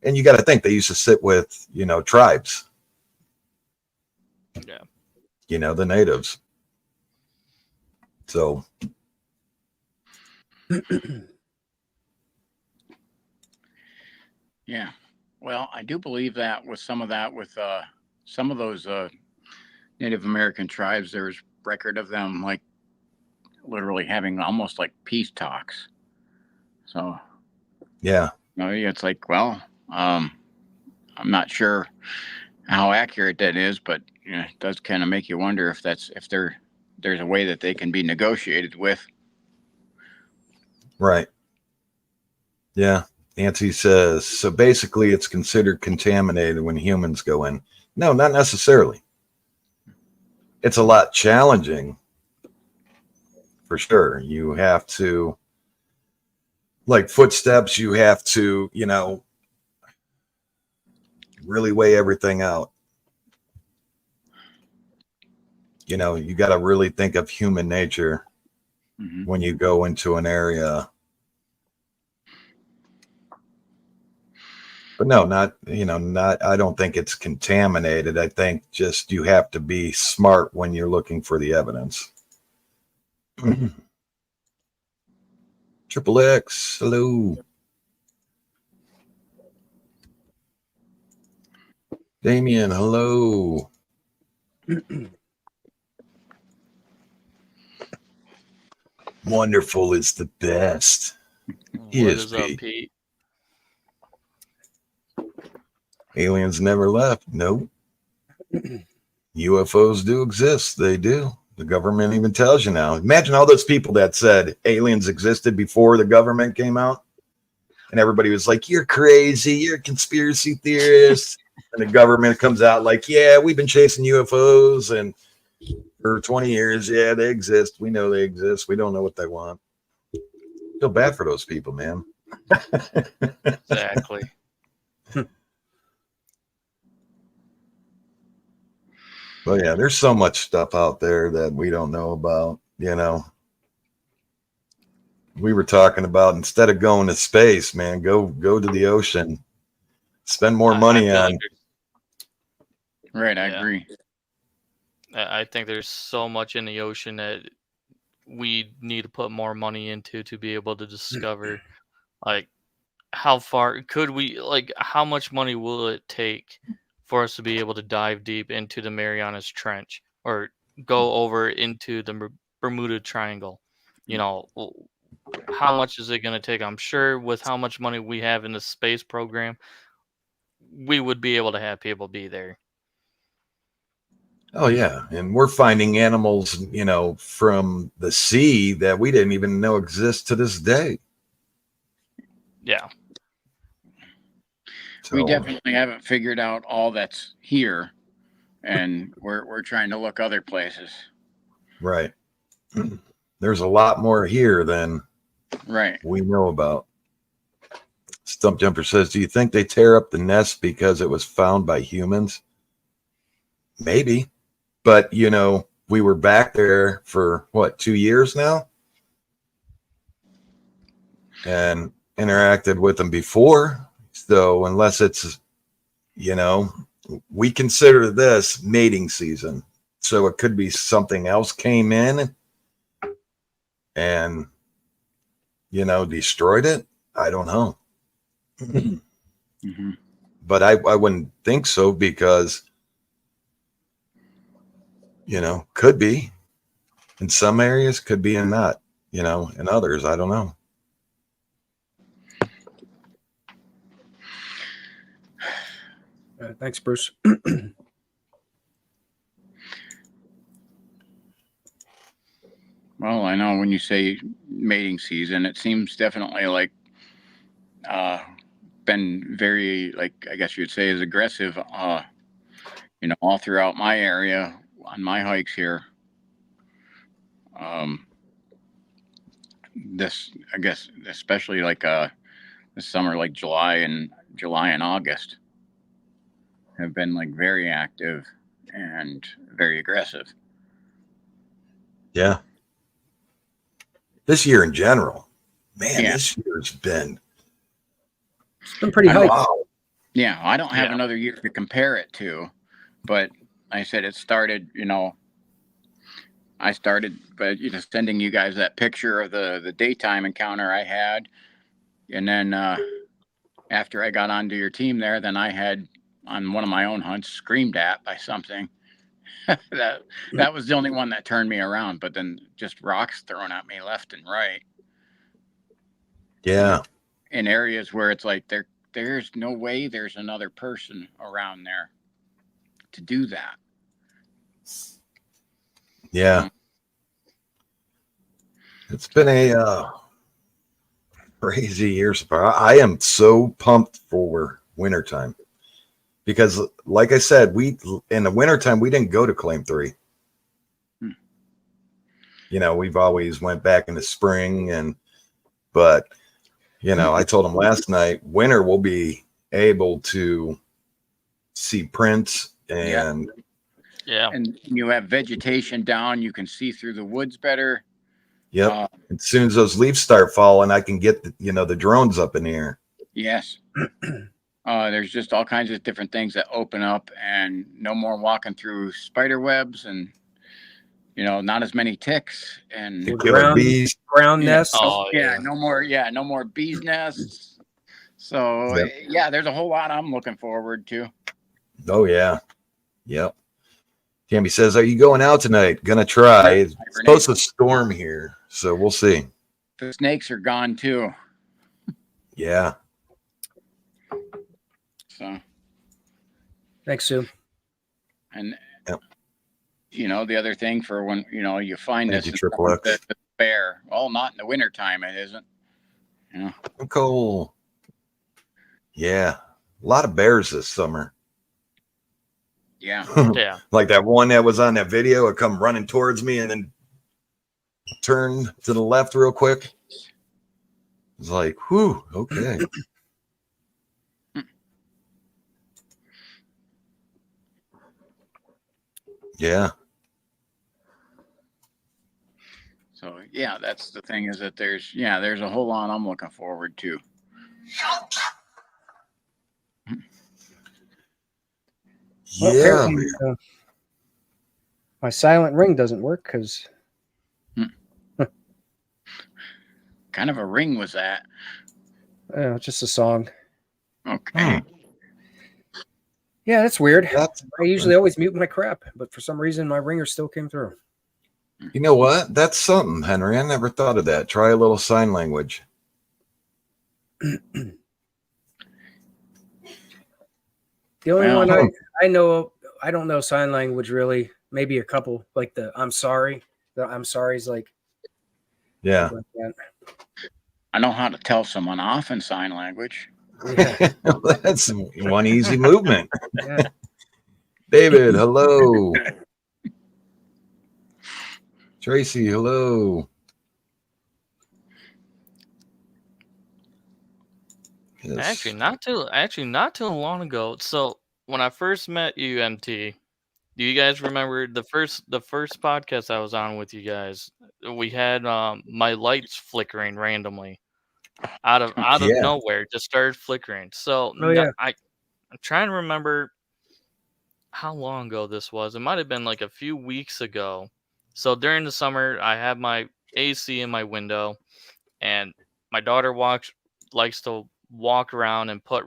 [SPEAKER 1] and you got to think they used to sit with, tribes.
[SPEAKER 4] Yeah.
[SPEAKER 1] The natives. So.
[SPEAKER 3] Yeah. Well, I do believe that with some of those Native American tribes, there's record of them like literally having almost like peace talks. So
[SPEAKER 1] Yeah.
[SPEAKER 3] It's like, well, I'm not sure how accurate that is, but it does kind of make you wonder if there's a way that they can be negotiated with.
[SPEAKER 1] Right. Yeah. Nancy says, so basically it's considered contaminated when humans go in. No, not necessarily. It's a lot challenging for sure. You have to, like footsteps, you have to, really weigh everything out. You got to really think of human nature when you go into an area. But no, not, I don't think it's contaminated. I think just you have to be smart when you're looking for the evidence. Triple X, hello. Damien, hello. Wonderful is the best.
[SPEAKER 4] What
[SPEAKER 1] Yes,
[SPEAKER 4] is up,
[SPEAKER 1] Pete.
[SPEAKER 4] Pete?
[SPEAKER 1] Aliens never left. Nope. UFOs do exist. They do. The government even tells you now. Imagine all those people that said aliens existed before the government came out. And everybody was like, you're crazy. You're a conspiracy theorist. And the government comes out like, yeah, we've been chasing UFOs and for 20 years. Yeah, they exist. We know they exist. We don't know what they want. Feel bad for those people, man.
[SPEAKER 4] Exactly.
[SPEAKER 1] But yeah, there's so much stuff out there that we don't know about, you know. We were talking about instead of going to space, man, go to the ocean. Spend more money
[SPEAKER 4] feel
[SPEAKER 1] on.
[SPEAKER 4] like
[SPEAKER 3] Right, I
[SPEAKER 4] Yeah.
[SPEAKER 3] agree.
[SPEAKER 4] I think there's so much in the ocean that we need to put more money into to be able to discover, like, how far could we, like, how much money will it take for us to be able to dive deep into the Marianas Trench or go over into the Bermuda Triangle? You know, how much is it going to take? I'm sure with how much money we have in the space program, we would be able to have people be there.
[SPEAKER 1] Oh yeah, and we're finding animals, you know, from the sea that we didn't even know exist to this day.
[SPEAKER 4] Yeah.
[SPEAKER 1] So,
[SPEAKER 3] We definitely haven't figured out all that's here, and we're trying to look other places.
[SPEAKER 1] right. There's a lot more here than
[SPEAKER 3] Right.
[SPEAKER 1] we know about. Stump Jumper says, do you think they tear up the nest because it was found by humans? Maybe. But, you know, we were back there for, what, 2 years now? And interacted with them before. So unless it's, you know, we consider this mating season. So it could be something else came in and, you know, destroyed it. I don't know.
[SPEAKER 3] Mm-hmm.
[SPEAKER 1] But I wouldn't think so because, you know, could be in some areas, could be in not, you know, in others, I don't know.
[SPEAKER 2] Thanks, Bruce.
[SPEAKER 3] Well, I know when you say mating season, it seems definitely like been very, like, I guess you'd say, is aggressive. You know, all throughout my area on my hikes here. This, I guess, especially like this summer, like July and August, have been like very active and very aggressive.
[SPEAKER 1] Yeah. This year in general, man,
[SPEAKER 3] Yeah.
[SPEAKER 1] this year's been
[SPEAKER 2] It's been pretty
[SPEAKER 3] I
[SPEAKER 2] hype.
[SPEAKER 1] wow.
[SPEAKER 3] Yeah, I don't have
[SPEAKER 4] Yeah.
[SPEAKER 3] another year to compare it to, but like I said, it started, you know, but you know, sending you guys that picture of the daytime encounter I had, and then after I got onto your team there, then I had on one of my own hunts screamed at by something. that was the only one that turned me around, but then just rocks thrown at me left and right
[SPEAKER 1] Yeah.
[SPEAKER 3] in areas where it's like there's no way there's another person around there to do that.
[SPEAKER 1] Yeah. It's been a crazy year so far. I am so pumped for wintertime because, like I said, we in the wintertime we didn't go to Claim 3. You know, we've always went back in the spring, but you know, I told him last night, winter we'll be able to see prints and
[SPEAKER 4] Yeah.
[SPEAKER 3] And you have vegetation down, you can see through the woods better.
[SPEAKER 1] yep. As soon as those leaves start falling, I can get the drones up in the air.
[SPEAKER 3] Yes. There's just all kinds of different things that open up, and no more walking through spider webs, and you know, not as many ticks and
[SPEAKER 1] The killer bees.
[SPEAKER 2] Ground nests.
[SPEAKER 4] Oh,
[SPEAKER 3] yeah,
[SPEAKER 4] yeah.
[SPEAKER 3] no more bees nests. So
[SPEAKER 1] Yep.
[SPEAKER 3] yeah, there's a whole lot I'm looking forward to.
[SPEAKER 1] Oh yeah. Yep. Tammy says, are you going out tonight? Gonna try. It's supposed to storm here. So we'll see.
[SPEAKER 3] The snakes are gone too.
[SPEAKER 1] Yeah.
[SPEAKER 3] So,
[SPEAKER 2] Thanks, Sue.
[SPEAKER 3] and
[SPEAKER 1] Yep.
[SPEAKER 3] you know, the other thing for when, you know, you find
[SPEAKER 1] Thank
[SPEAKER 3] this
[SPEAKER 1] you, Triple X.
[SPEAKER 3] the bear. Well, not in the wintertime, it isn't. You know.
[SPEAKER 1] Cool. Yeah. A lot of bears this summer.
[SPEAKER 3] Yeah.
[SPEAKER 4] Yeah.
[SPEAKER 1] Like that one that was on that video, it come running towards me and then turned to the left real quick. It's like, whew, okay. Yeah.
[SPEAKER 3] So yeah, that's the thing, is that there's a whole lot I'm looking forward to.
[SPEAKER 2] Well,
[SPEAKER 1] Yeah.
[SPEAKER 2] apparently, my silent ring doesn't work because
[SPEAKER 3] Kind of a ring was that?
[SPEAKER 2] it's just a song.
[SPEAKER 3] Okay.
[SPEAKER 2] Yeah, that's weird.
[SPEAKER 1] That's
[SPEAKER 2] I usually always mute my crap, but for some reason my ringer still came through.
[SPEAKER 1] You know what? That's something, Henry. I never thought of that. Try a little sign language.
[SPEAKER 2] The only one I know, I don't know sign language really. Maybe a couple, like the I'm sorry. The I'm sorry is like,
[SPEAKER 1] Yeah.
[SPEAKER 2] like that.
[SPEAKER 3] I know how to tell someone off in sign language.
[SPEAKER 2] Yeah.
[SPEAKER 1] That's one easy movement.
[SPEAKER 2] Yeah.
[SPEAKER 1] David, hello. Tracy, hello. Yes.
[SPEAKER 4] Actually not too long ago. So when I first met you, MT, do you guys remember the first podcast I was on with you guys? We had my lights flickering randomly out of
[SPEAKER 1] Yeah.
[SPEAKER 4] nowhere, just started flickering. So
[SPEAKER 2] Oh yeah.
[SPEAKER 4] I'm trying to remember how long ago this was. It might have been like a few weeks ago. So during the summer, I have my AC in my window, and my daughter likes to walk around and put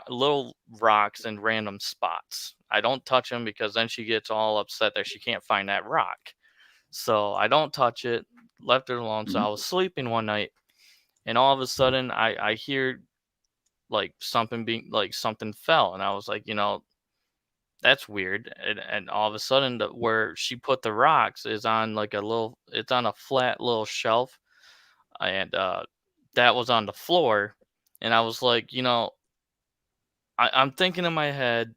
[SPEAKER 4] little rocks in random spots. I don't touch them because then she gets all upset that she can't find that rock. So I don't touch it, left it alone. So I was sleeping one night, and all of a sudden I hear like something fell, and I was like, that's weird. And all of a sudden, where she put the rocks is on it's on a flat little shelf, and that was on the floor. And I was like, I'm thinking in my head,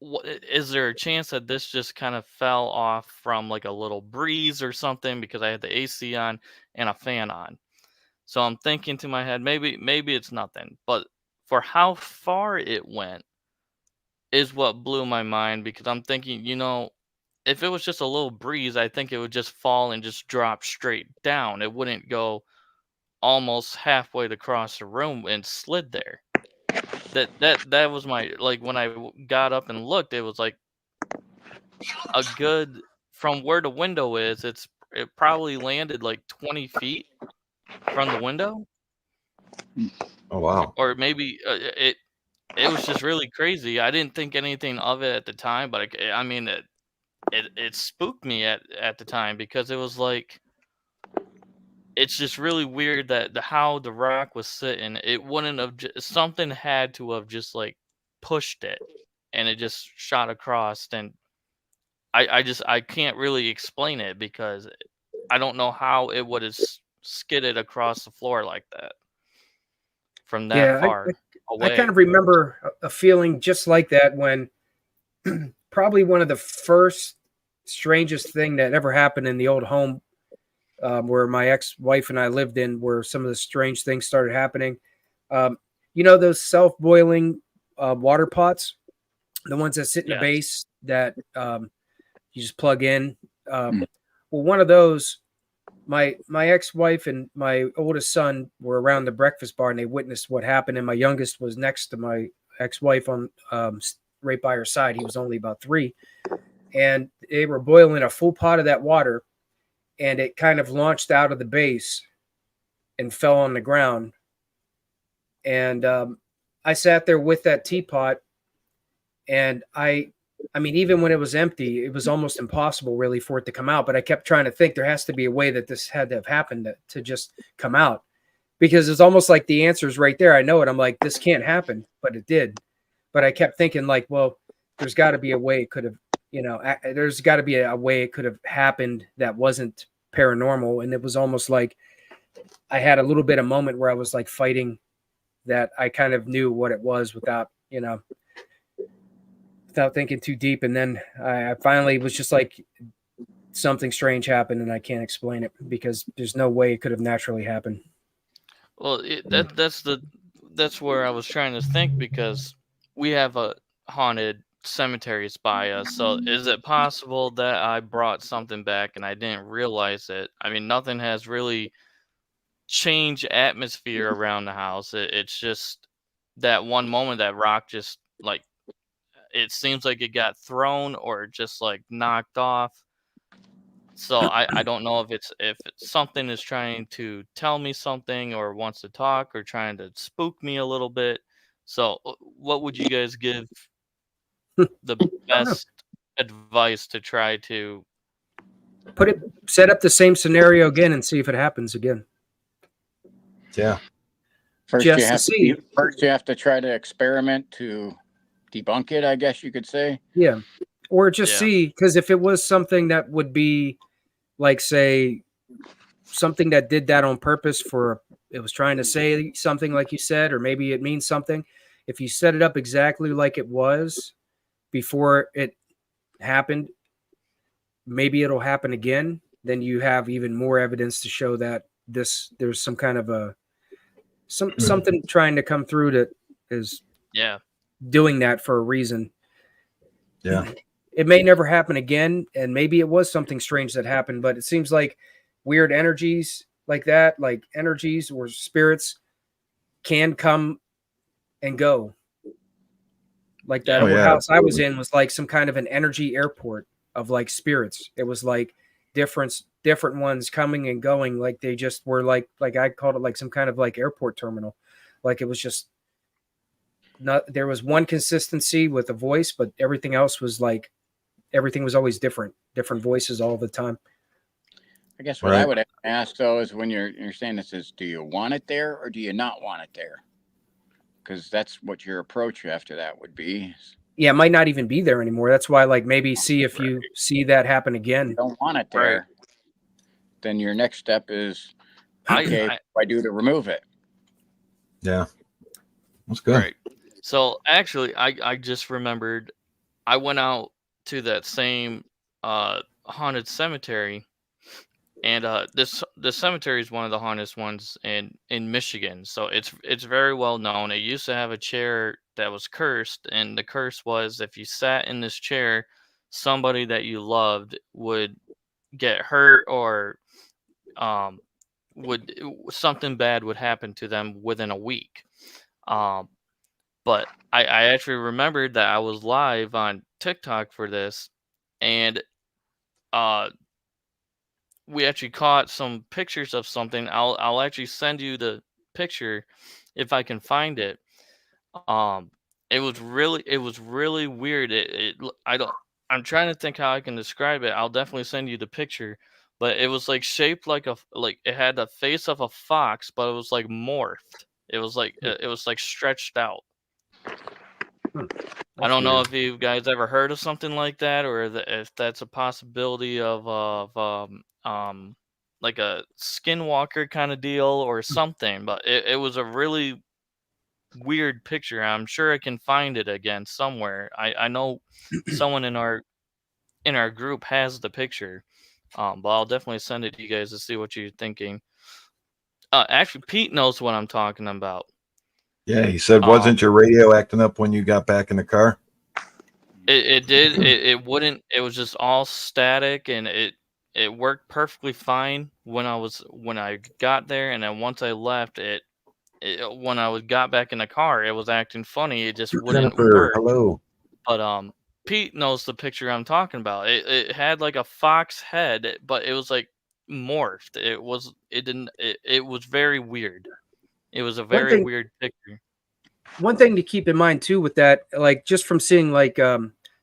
[SPEAKER 4] is there a chance that this just kind of fell off from like a little breeze or something, because I had the AC on and a fan on. So I'm thinking to my head, maybe it's nothing. But for how far it went is what blew my mind, because I'm thinking, if it was just a little breeze, I think it would just fall and just drop straight down. It wouldn't go almost halfway across the room and slid there. That was my, like, when I got up and looked, it was like a good, from where the window is, it probably landed like 20 feet from the window.
[SPEAKER 1] Oh, wow.
[SPEAKER 4] Or maybe it was just really crazy. I didn't think anything of it at the time, but I mean, it spooked me at the time, because it was like, it's just really weird that how the rock was sitting, it wouldn't have something had to have just like pushed it, and it just shot across. And I can't really explain it, because I don't know how it would have skidded across the floor like that from that
[SPEAKER 2] Yeah,
[SPEAKER 4] far
[SPEAKER 2] I
[SPEAKER 4] away.
[SPEAKER 2] kind of remember a feeling just like that when probably one of the first strangest thing that ever happened in the old home where my ex-wife and I lived in, where some of the strange things started happening. Those self-boiling water pots, the ones that sit in the
[SPEAKER 4] Yes.
[SPEAKER 2] base that you just plug in. Well, one of those, my ex-wife and my oldest son were around the breakfast bar, and they witnessed what happened. And my youngest was next to my ex-wife on right by her side. He was only about 3, and they were boiling a full pot of that water, and it kind of launched out of the base and fell on the ground. And I sat there with that teapot, and I I mean, even when it was empty, it was almost impossible really for it to come out. But I kept trying to think there has to be a way that this had to have happened to just come out, because it's almost like the answer is right there. I know it. I'm like, this can't happen, but it did. But I kept thinking like, well, there's got to be a way it could have, there's got to be a way it could have happened that wasn't paranormal. And it was almost like I had a little bit of moment where I was like fighting that I kind of knew what it was without thinking too deep. And then I finally was just like, something strange happened and I can't explain it because there's no way it could have naturally happened.
[SPEAKER 4] Well, that's where I was trying to think, because we have a haunted cemeteries by us. So is it possible that I brought something back and I didn't realize it? I mean, nothing has really changed atmosphere around the house. It's just that one moment that rock just like, it seems like it got thrown or just like knocked off. So I don't know if something is trying to tell me something or wants to talk or trying to spook me a little bit. So what would you guys give the best advice to try to
[SPEAKER 2] set up the same scenario again and see if it happens again?
[SPEAKER 1] Yeah.
[SPEAKER 3] First,
[SPEAKER 2] Just
[SPEAKER 3] you
[SPEAKER 2] to
[SPEAKER 3] have
[SPEAKER 2] see.
[SPEAKER 3] first you have to try to experiment to debunk it, I guess you could say.
[SPEAKER 2] Yeah. Or just
[SPEAKER 4] Yeah.
[SPEAKER 2] see, because if it was something that would be like, say, something that did that on purpose it was trying to say something like you said, or maybe it means something. If you set it up exactly like it was before it happened, maybe it'll happen again. Then you have even more evidence to show that there's some kind of something trying to come through that is doing that for a reason.
[SPEAKER 1] Yeah.
[SPEAKER 2] It may never happen again, and maybe it was something strange that happened, but it seems like weird energies like that, like energies or spirits, can come and go. Like that old house I was in was like some kind of an energy airport of like spirits. It was like different ones coming and going. Like they just were like I called it like some kind of like airport terminal. Like it was just not, there was one consistency with a voice, but everything else was like, everything was always different voices all the time.
[SPEAKER 3] I guess what I would ask though is, when you're saying this, is do you want it there or do you not want it there? Because that's what your approach after that would be.
[SPEAKER 2] Yeah, it might not even be there anymore. That's why, like, maybe see if you see that happen again.
[SPEAKER 3] If you don't want it there, then your next step is, okay, what do I do to remove it?
[SPEAKER 1] Yeah, that's good.
[SPEAKER 4] Right. So actually, I just remembered, I went out to that same haunted cemetery, and this cemetery is one of the haunted ones in Michigan. So it's very well known. It used to have a chair that was cursed, and the curse was if you sat in this chair, somebody that you loved would get hurt, or something bad would happen to them within a week. But I actually remembered that I was live on TikTok for this, and we actually caught some pictures of something. I'll actually send you the picture if I can find it. It was really weird. I'm trying to think how I can describe it. I'll definitely send you the picture, but it was like shaped like it had the face of a fox, but it was like morphed. It was like stretched out. I don't know if you guys ever heard of something like that, or if that's a possibility of like a skinwalker kind of deal or something. But it was a really weird picture. I'm sure I can find it again somewhere. I know someone in our group has the picture, but I'll definitely send it to you guys to see what you're thinking. Actually, Pete knows what I'm talking about.
[SPEAKER 1] Yeah, he said, wasn't your radio acting up when you got back in the car?
[SPEAKER 4] It did. It wouldn't. It was just all static, and it worked perfectly fine when I got there, and then once I left, when I got back in the car, it was acting funny. It just wouldn't work.
[SPEAKER 1] Hello.
[SPEAKER 4] But Pete knows the picture I'm talking about. It had like a fox head, but it was like morphed. It was very weird. It was a weird picture.
[SPEAKER 2] One thing to keep in mind too with that, like just from seeing like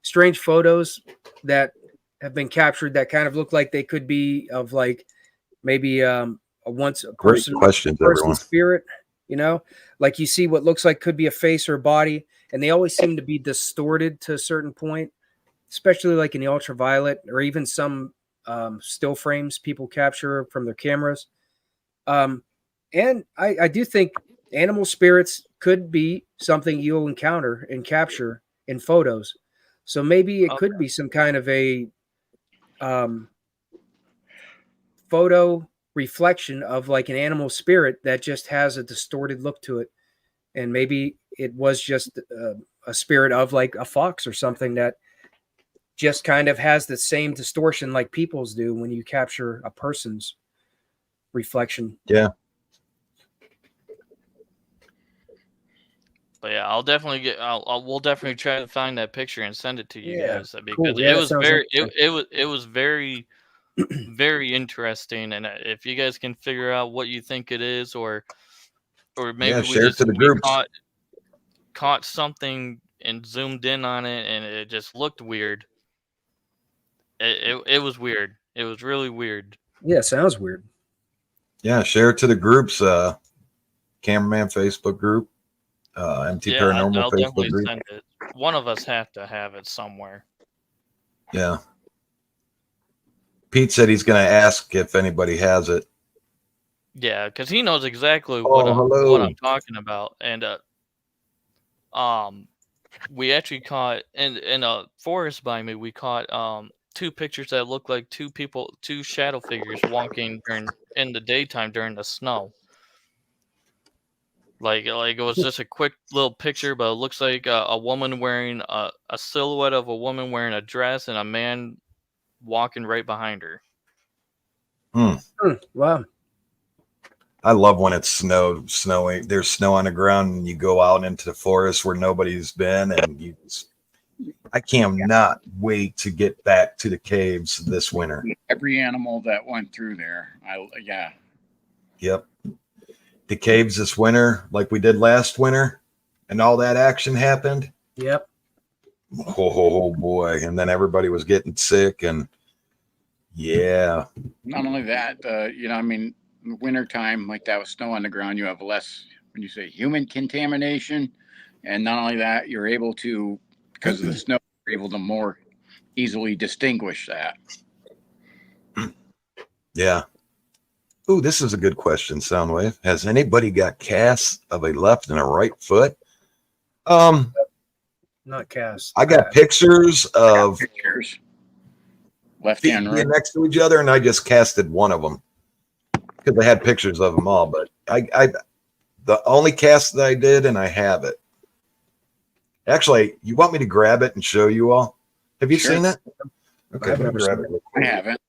[SPEAKER 2] strange photos that have been captured that kind of look like they could be of like maybe a
[SPEAKER 1] Great questions, everyone.
[SPEAKER 2] spirit, you know, like you see what looks like could be a face or a body, and they always seem to be distorted to a certain point, especially like in the ultraviolet or even some still frames people capture from their cameras. And I do think animal spirits could be something you'll encounter and capture in photos. So maybe it could be some kind of a photo reflection of like an animal spirit that just has a distorted look to it. And maybe it was just a spirit of like a fox or something that just kind of has the same distortion like people's do when you capture a person's reflection.
[SPEAKER 1] Yeah.
[SPEAKER 4] But yeah, I'll definitely we'll definitely try to find that picture and send it to you guys because
[SPEAKER 2] cool. Yeah,
[SPEAKER 4] it was very very interesting. And if you guys can figure out what you think it is, or maybe
[SPEAKER 1] share it to the groups.
[SPEAKER 4] Caught something and zoomed in on it and it just looked weird. It was weird. It was really weird.
[SPEAKER 2] Yeah, sounds weird.
[SPEAKER 1] Yeah, share it to the groups. Cameraman Facebook group. MT Paranormal
[SPEAKER 4] I'll
[SPEAKER 1] Facebook group.
[SPEAKER 4] send it. One of us have to have it somewhere.
[SPEAKER 1] Yeah. Pete said he's going to ask if anybody has it.
[SPEAKER 4] Yeah, because he knows exactly
[SPEAKER 1] what
[SPEAKER 4] I'm talking about. And we actually caught in a forest by me. We caught two pictures that looked like two shadow figures walking in the daytime during the snow. Like it was just a quick little picture, but it looks like a woman wearing a silhouette of a woman wearing a dress and a man walking right behind her.
[SPEAKER 2] Wow.
[SPEAKER 1] I love when it's snowy. There's snow on the ground and you go out into the forest where nobody's been, and I cannot wait to get back to the caves this winter.
[SPEAKER 3] Every animal that went through there.
[SPEAKER 1] Yep. The caves this winter, like we did last winter, and all that action happened.
[SPEAKER 2] Yep.
[SPEAKER 1] Oh boy. And then everybody was getting sick, and yeah.
[SPEAKER 3] Not only that, in the wintertime, like that with snow on the ground, you have less, when you say human contamination. And not only that, you're able to, because of the snow, you're able to more easily distinguish that.
[SPEAKER 1] Yeah. Ooh, this is a good question, Soundwave. Has anybody got casts of a left and a right foot?
[SPEAKER 2] Not cast.
[SPEAKER 1] I got pictures of
[SPEAKER 3] left and right
[SPEAKER 1] next to each other, and I just casted one of them because I had pictures of them all. But I the only cast that I did, and I have it. Actually, you want me to grab it and show you all? Have you seen that? Okay, I'm gonna grab it.
[SPEAKER 3] I haven't.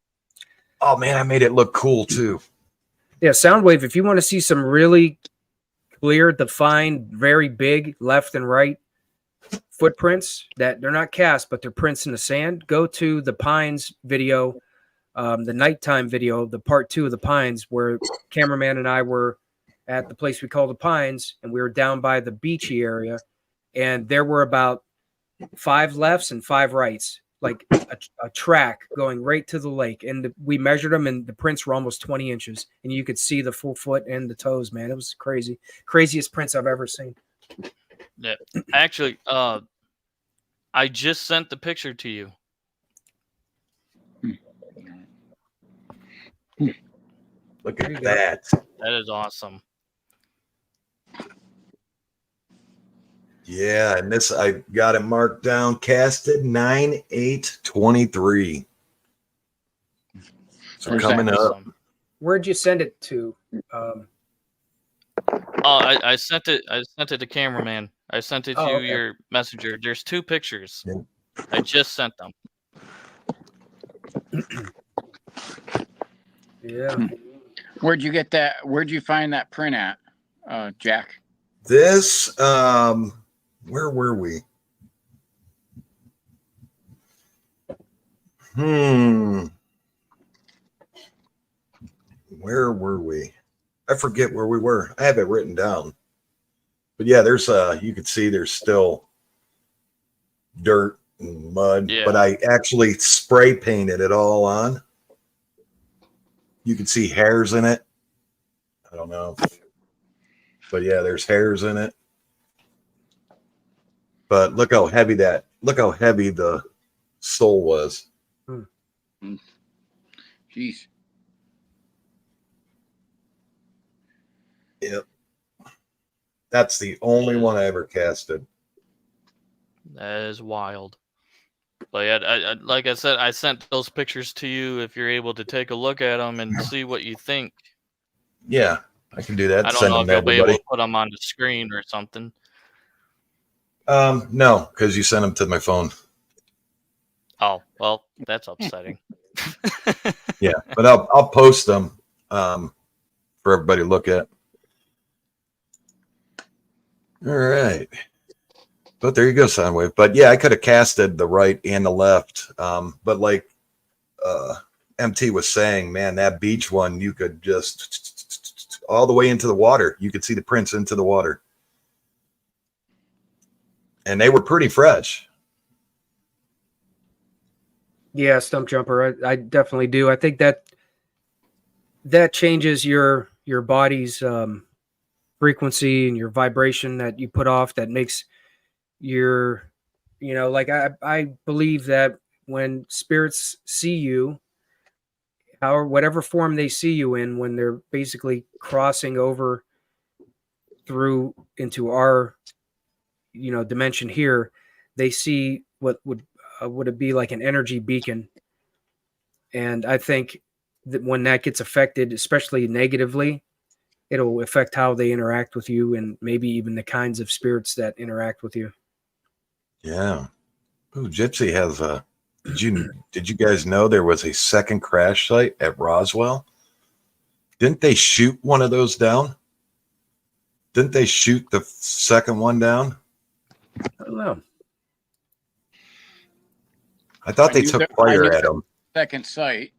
[SPEAKER 1] Oh man, I made it look cool too.
[SPEAKER 2] Yeah, Soundwave, if you want to see some really clear, defined, very big left and right footprints that they're not cast, but they're prints in the sand, go to the Pines video, the nighttime video, the part 2 of the Pines, where cameraman and I were at the place we call the Pines, and we were down by the beachy area, and there were about 5 lefts and 5 rights, like a track going right to the lake. And we measured them, and the prints were almost 20 inches, and you could see the full foot and the toes, man. It was crazy. Craziest prints I've ever seen.
[SPEAKER 4] Yeah. Actually, I just sent the picture to you.
[SPEAKER 1] Look at that.
[SPEAKER 4] That is awesome.
[SPEAKER 1] Yeah, and this, I got it marked down, casted 9/8/23. So
[SPEAKER 3] Where's
[SPEAKER 1] coming
[SPEAKER 3] that?
[SPEAKER 1] up.
[SPEAKER 2] Where'd you send it to?
[SPEAKER 4] I sent it to cameraman. I sent it to
[SPEAKER 2] okay.
[SPEAKER 4] your messenger. There's 2 pictures.
[SPEAKER 1] Yeah.
[SPEAKER 4] I just sent them.
[SPEAKER 2] Yeah.
[SPEAKER 3] Where'd you get that? Where'd you find that print at, Jack?
[SPEAKER 1] This, where were we? Where were we? I forget where we were. I have it written down. But yeah, there's you can see there's still dirt mud,
[SPEAKER 4] Yeah.
[SPEAKER 1] but I actually spray painted it all on. You can see hairs in it. I don't know. But yeah, there's hairs in it. But look how heavy the soul was.
[SPEAKER 3] Jeez.
[SPEAKER 1] Yep. That's the only one I ever casted.
[SPEAKER 4] That is wild. But yeah, like I said, I sent those pictures to you if you're able to take a look at them and see what you think.
[SPEAKER 1] Yeah, I can do that.
[SPEAKER 4] I don't
[SPEAKER 1] Send
[SPEAKER 4] know
[SPEAKER 1] them
[SPEAKER 4] if
[SPEAKER 1] to
[SPEAKER 4] you'll be able
[SPEAKER 1] everybody.
[SPEAKER 4] to put them on the screen or something.
[SPEAKER 1] No, because you sent them to my phone.
[SPEAKER 4] Oh, well, that's upsetting.
[SPEAKER 1] Yeah, but I'll post them for everybody to look at. All right. But there you go, Soundwave. But yeah, I could have casted the right and the left. But like MT was saying, man, that beach one, you could just all the way into the water. You could see the prints into the water. And they were pretty fresh.
[SPEAKER 2] Yeah, stump jumper. I definitely do. I think that changes your body's frequency and your vibration that you put off. That makes your, like I believe that when spirits see you, whatever form they see you in, when they're basically crossing over through into our, dimension here, they see what would it be like an energy beacon. And I think that when that gets affected, especially negatively, it'll affect how they interact with you and maybe even the kinds of spirits that interact with you.
[SPEAKER 1] Yeah. Ooh, Gypsy has a. Did you guys know there was a second crash site at Roswell? Didn't they shoot one of those down? Didn't they shoot the second one down?
[SPEAKER 2] I don't know.
[SPEAKER 1] I thought they
[SPEAKER 3] knew
[SPEAKER 1] took
[SPEAKER 3] that- I
[SPEAKER 1] fire
[SPEAKER 3] knew
[SPEAKER 1] at them.
[SPEAKER 3] Second site.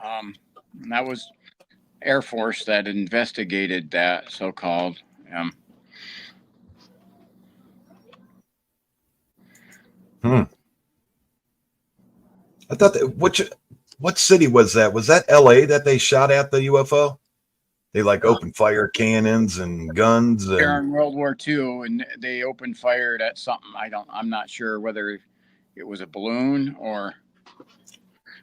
[SPEAKER 3] And that was Air Force that investigated that so-called.
[SPEAKER 1] I thought that, what city was that? Was that LA that they shot at the UFO? They like opened fire cannons and guns and
[SPEAKER 3] During World War II, and they opened fire at something. I'm not sure whether it was a balloon or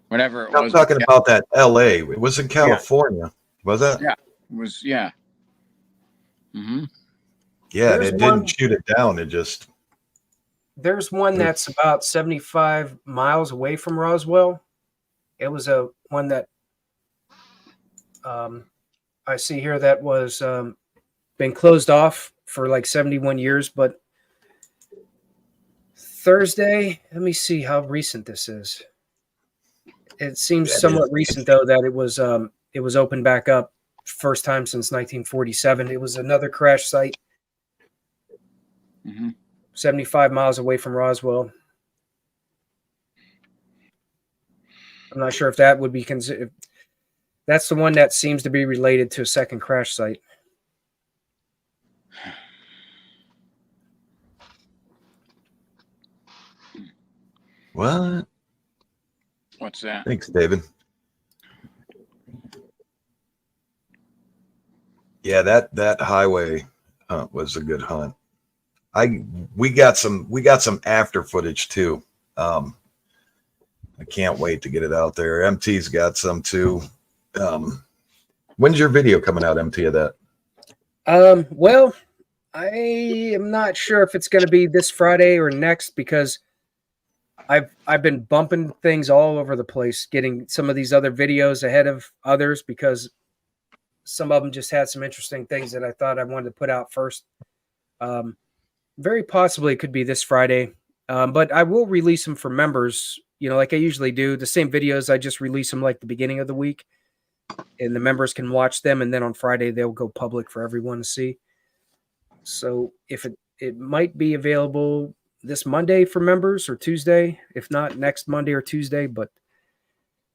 [SPEAKER 3] whatever it
[SPEAKER 1] I'm
[SPEAKER 3] was.
[SPEAKER 1] talking about that LA. It was in California. Was it?
[SPEAKER 3] Yeah. It was, yeah. Mm-hmm.
[SPEAKER 1] Yeah,
[SPEAKER 2] There's
[SPEAKER 1] they didn't
[SPEAKER 2] one-
[SPEAKER 1] shoot it down. It just
[SPEAKER 2] There's one that's about 75 miles away from Roswell. It was one that I see here that was been closed off for like 71 years. But Thursday, let me see how recent this is. It seems somewhat recent though that it was opened back up, first time since 1947. It was another crash site.
[SPEAKER 3] Mm-hmm.
[SPEAKER 2] 75 miles away from Roswell. I'm not sure if that would be considered. That's the one that seems to be related to a second crash site.
[SPEAKER 1] what?
[SPEAKER 3] What's that?
[SPEAKER 1] Thanks, David. Yeah, that highway hunt was a good hunt. We got some after footage too. I can't wait to get it out there. MT's got some too. When's your video coming out, MT, of that?
[SPEAKER 2] Well, I am not sure if it's going to be this Friday or next because I've been bumping things all over the place, getting some of these other videos ahead of others because some of them just had some interesting things that I thought I wanted to put out first. Very possibly it could be this Friday, but I will release them for members, like I usually do. The same videos, I just release them like the beginning of the week, and the members can watch them, and then on Friday they'll go public for everyone to see. So if it might be available this Monday for members or Tuesday, if not next Monday or Tuesday, but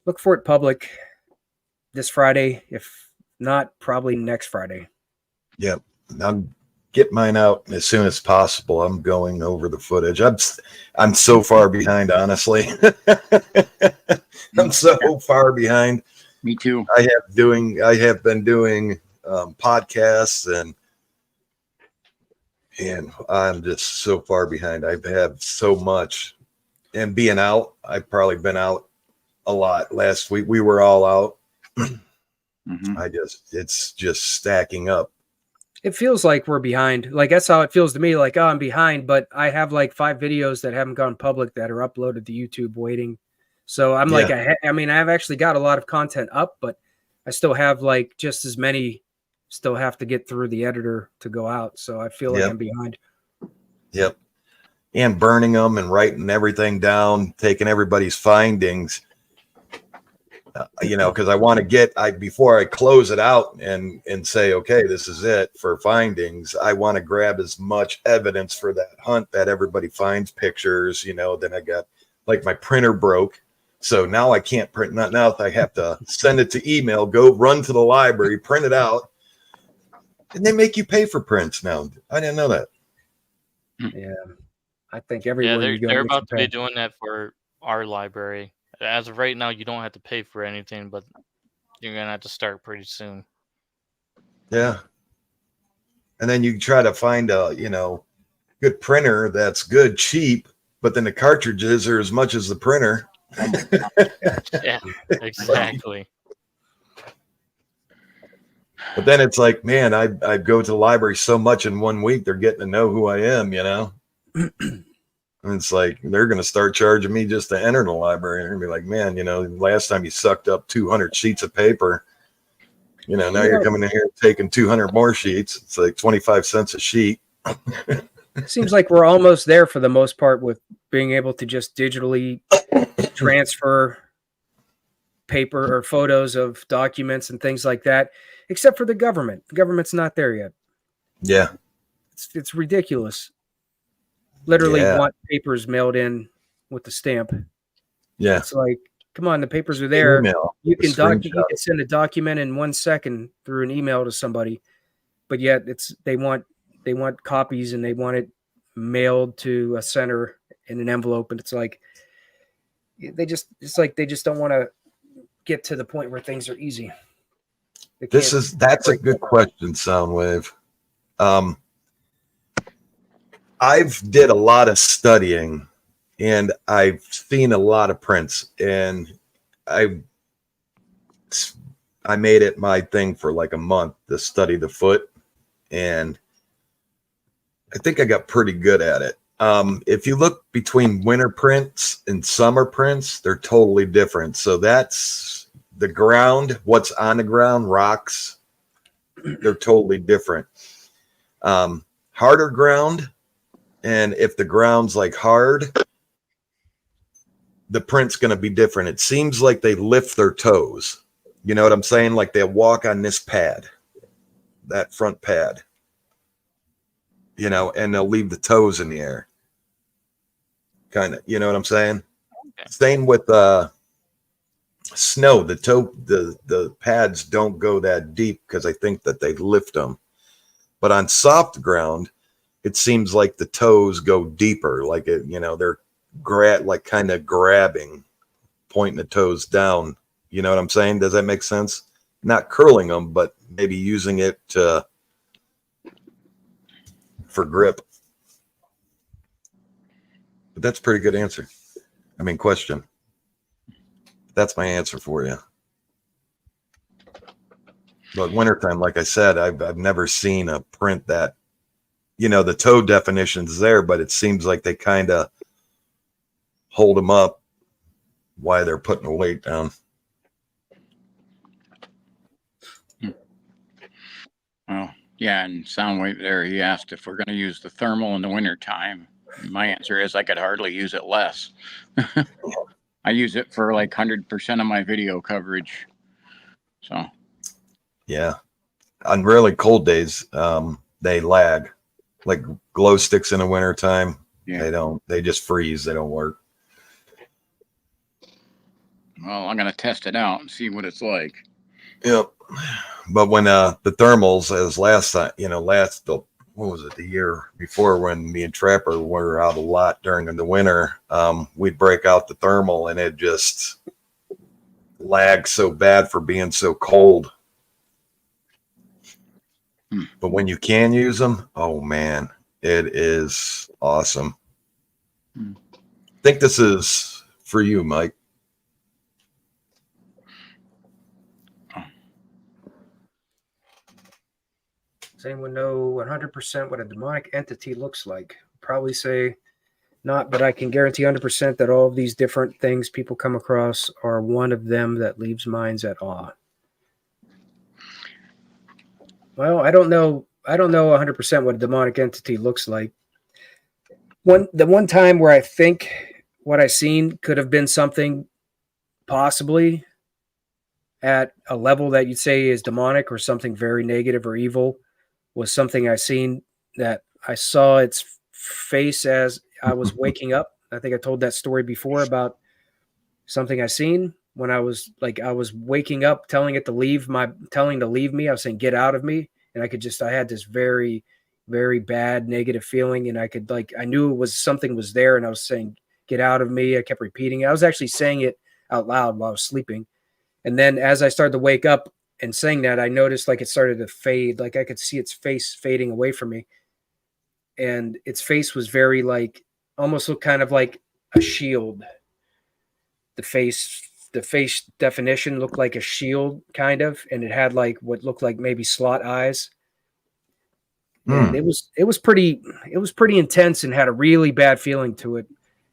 [SPEAKER 2] look for it public this Friday. If not, probably next Friday.
[SPEAKER 1] Yep. get mine out as soon as possible. I'm going over the footage. I'm so far behind, honestly. I'm so far behind.
[SPEAKER 3] Me too.
[SPEAKER 1] I have been doing podcasts and I'm just so far behind. I have so much, and being out, I've probably been out a lot. Last week we were all out.
[SPEAKER 3] Mhm.
[SPEAKER 1] It's just stacking up.
[SPEAKER 2] It feels like we're behind. Like that's how it feels to me. Like, oh, I'm behind, but I have like 5 videos that haven't gone public that are uploaded to YouTube waiting. So I'm like, I mean, I've actually got a lot of content up, but I still have like just as many still have to get through the editor to go out. So I feel like I'm behind.
[SPEAKER 1] Yep. And burning them and writing everything down, taking everybody's findings. Because I want to before I close it out and say, okay, this is it for findings, I want to grab as much evidence for that hunt that everybody finds, pictures, then I got like my printer broke. So now I can't print. Now I have to send it to email, go run to the library, print it out. And they make you pay for prints now. I didn't know that.
[SPEAKER 2] Yeah. I think everywhere
[SPEAKER 4] they're about to be doing that for our library. As of right now, you don't have to pay for anything, but you're going to have to start pretty soon.
[SPEAKER 1] Yeah. And then you try to find a, good printer that's good, cheap, but then the cartridges are as much as the printer.
[SPEAKER 4] Yeah, exactly.
[SPEAKER 1] But then it's like, man, I go to the library so much in 1 week, they're getting to know who I am, And it's like, they're going to start charging me just to enter the library. They're going to be like, man, last time you sucked up 200 sheets of paper, now you're coming in here taking 200 more sheets. It's like 25 cents a sheet.
[SPEAKER 2] Seems like we're almost there for the most part with being able to just digitally transfer paper or photos of documents and things like that, except for the government. The government's not there yet.
[SPEAKER 1] Yeah.
[SPEAKER 2] It's ridiculous. Literally want papers mailed in with the stamp.
[SPEAKER 1] Yeah.
[SPEAKER 2] It's like, come on, the papers are there.
[SPEAKER 1] Email,
[SPEAKER 2] you can send a document in 1 second through an email to somebody, but yet they want copies and they want it mailed to a center in an envelope, and it's like they just don't want to get to the point where things are easy.
[SPEAKER 1] That's a good question, Soundwave. I've did a lot of studying and I've seen a lot of prints, and I made it my thing for like a month to study the foot, and I think I got pretty good at it. If you look between winter prints and summer prints, they're totally different. So that's the ground, what's on the ground, rocks, they're totally different. Harder ground, and if the ground's like hard, the print's going to be different. It seems like they lift their toes. You know what I'm saying? Like they'll walk on this pad, that front pad, and they'll leave the toes in the air. Kind of, you know what I'm saying? Okay. Same with snow. The pads don't go that deep because I think that they lift them. But on soft ground, it seems like the toes go deeper, like they're kind of grabbing, pointing the toes down. You know what I'm saying? Does that make sense? Not curling them, but maybe using it for grip. But that's a pretty good answer. Question. That's my answer for you. But wintertime, like I said, I've never seen a print that, the toe definition's there, but it seems like they kind of hold them up while they're putting the weight down.
[SPEAKER 3] Well, yeah, and Soundwave there, he asked if we're going to use the thermal in the wintertime. My answer is I could hardly use it less. I use it for like 100% of my video coverage. So, yeah,
[SPEAKER 1] on really cold days, they lag. Like glow sticks in the wintertime, they just freeze. They don't work.
[SPEAKER 3] Well, I'm gonna test it out and see what it's like.
[SPEAKER 1] Yep. But when the thermals, as last time, what was it, the year before, when me and Trapper were out a lot during the winter. We'd break out the thermal and it just lagged so bad for being so cold. But when you can use them, oh man, it is awesome. I think this is for you, Mike.
[SPEAKER 2] Does anyone know 100% what a demonic entity looks like? Probably say not, but I can guarantee 100% that all of these different things people come across are one of them that leaves minds at awe. Well, I don't know 100% what a demonic entity looks like. The one time where I think what I seen could have been something possibly at a level that you'd say is demonic or something very negative or evil was something I seen that I saw its face as I was waking up. I think I told that story before about something I seen when I was waking up, telling to leave me. I was saying, get out of me. And I had this very, very bad negative feeling. And I knew it was something was there. And I was saying, get out of me. I kept repeating it. I was actually saying it out loud while I was sleeping. And then as I started to wake up and saying that, I noticed like it started to fade. Like I could see its face fading away from me. And its face was very almost looked kind of like a shield. The face definition looked like a shield kind of, and it had like what looked like maybe slot eyes. And it was pretty intense and had a really bad feeling to it.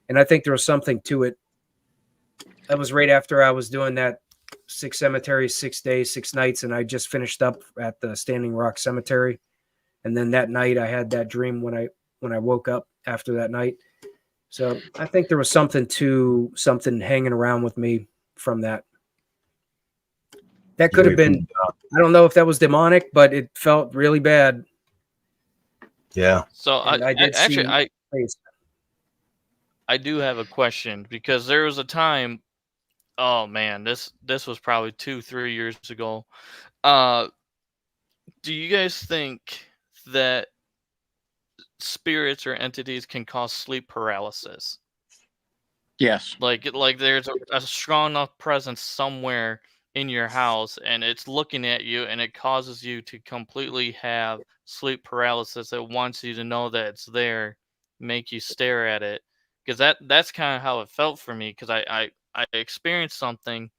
[SPEAKER 2] And I think there was something to it. That was right after I was doing that 6 cemeteries, 6 days, 6 nights, and I just finished up at the Standing Rock Cemetery. And then that night I had that dream when I woke up after that night. So I think there was something hanging around with me from that. That could have been, I don't know if that was demonic, but it felt really bad.
[SPEAKER 1] Yeah.
[SPEAKER 4] So I do have a question, because there was a time, oh man, this was probably 2-3 years ago. Do you guys think that spirits or entities can cause sleep paralysis?
[SPEAKER 3] Yes.
[SPEAKER 4] Like there's a strong enough presence somewhere in your house and it's looking at you and it causes you to completely have sleep paralysis. It wants you to know that it's there, make you stare at it. Because that's kind of how it felt for me, because I experienced something.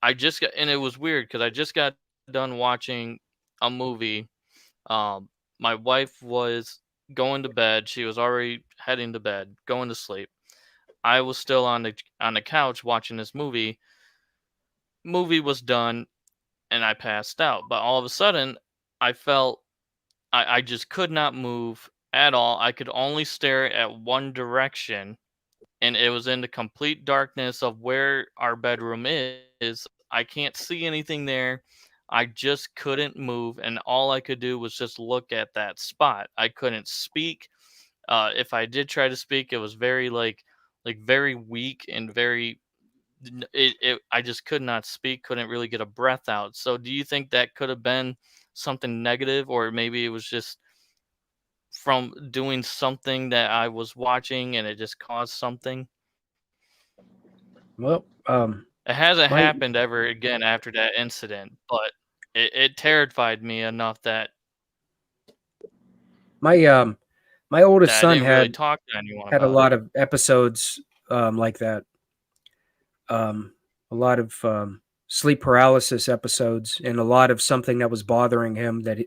[SPEAKER 4] And it was weird because I just got done watching a movie. My wife was going to bed. She was already heading to bed, going to sleep. I was still on the couch watching this movie. Movie was done, and I passed out. But all of a sudden, I felt I just could not move at all. I could only stare at one direction, and it was in the complete darkness of where our bedroom is. I can't see anything there. I just couldn't move, and all I could do was just look at that spot. I couldn't speak. If I did try to speak, it was very very weak and very. I just could not speak. Couldn't really get a breath out. So, do you think that could have been something negative, or maybe it was just from doing something that I was watching and it just caused something?
[SPEAKER 2] Well,
[SPEAKER 4] it hasn't happened ever again after that incident, but it terrified me enough that
[SPEAKER 2] my oldest son
[SPEAKER 4] I didn't really
[SPEAKER 2] had
[SPEAKER 4] talk to anyone
[SPEAKER 2] a
[SPEAKER 4] about
[SPEAKER 2] lot
[SPEAKER 4] it.
[SPEAKER 2] of episodes like that. A lot of sleep paralysis episodes, and a lot of something that was bothering him that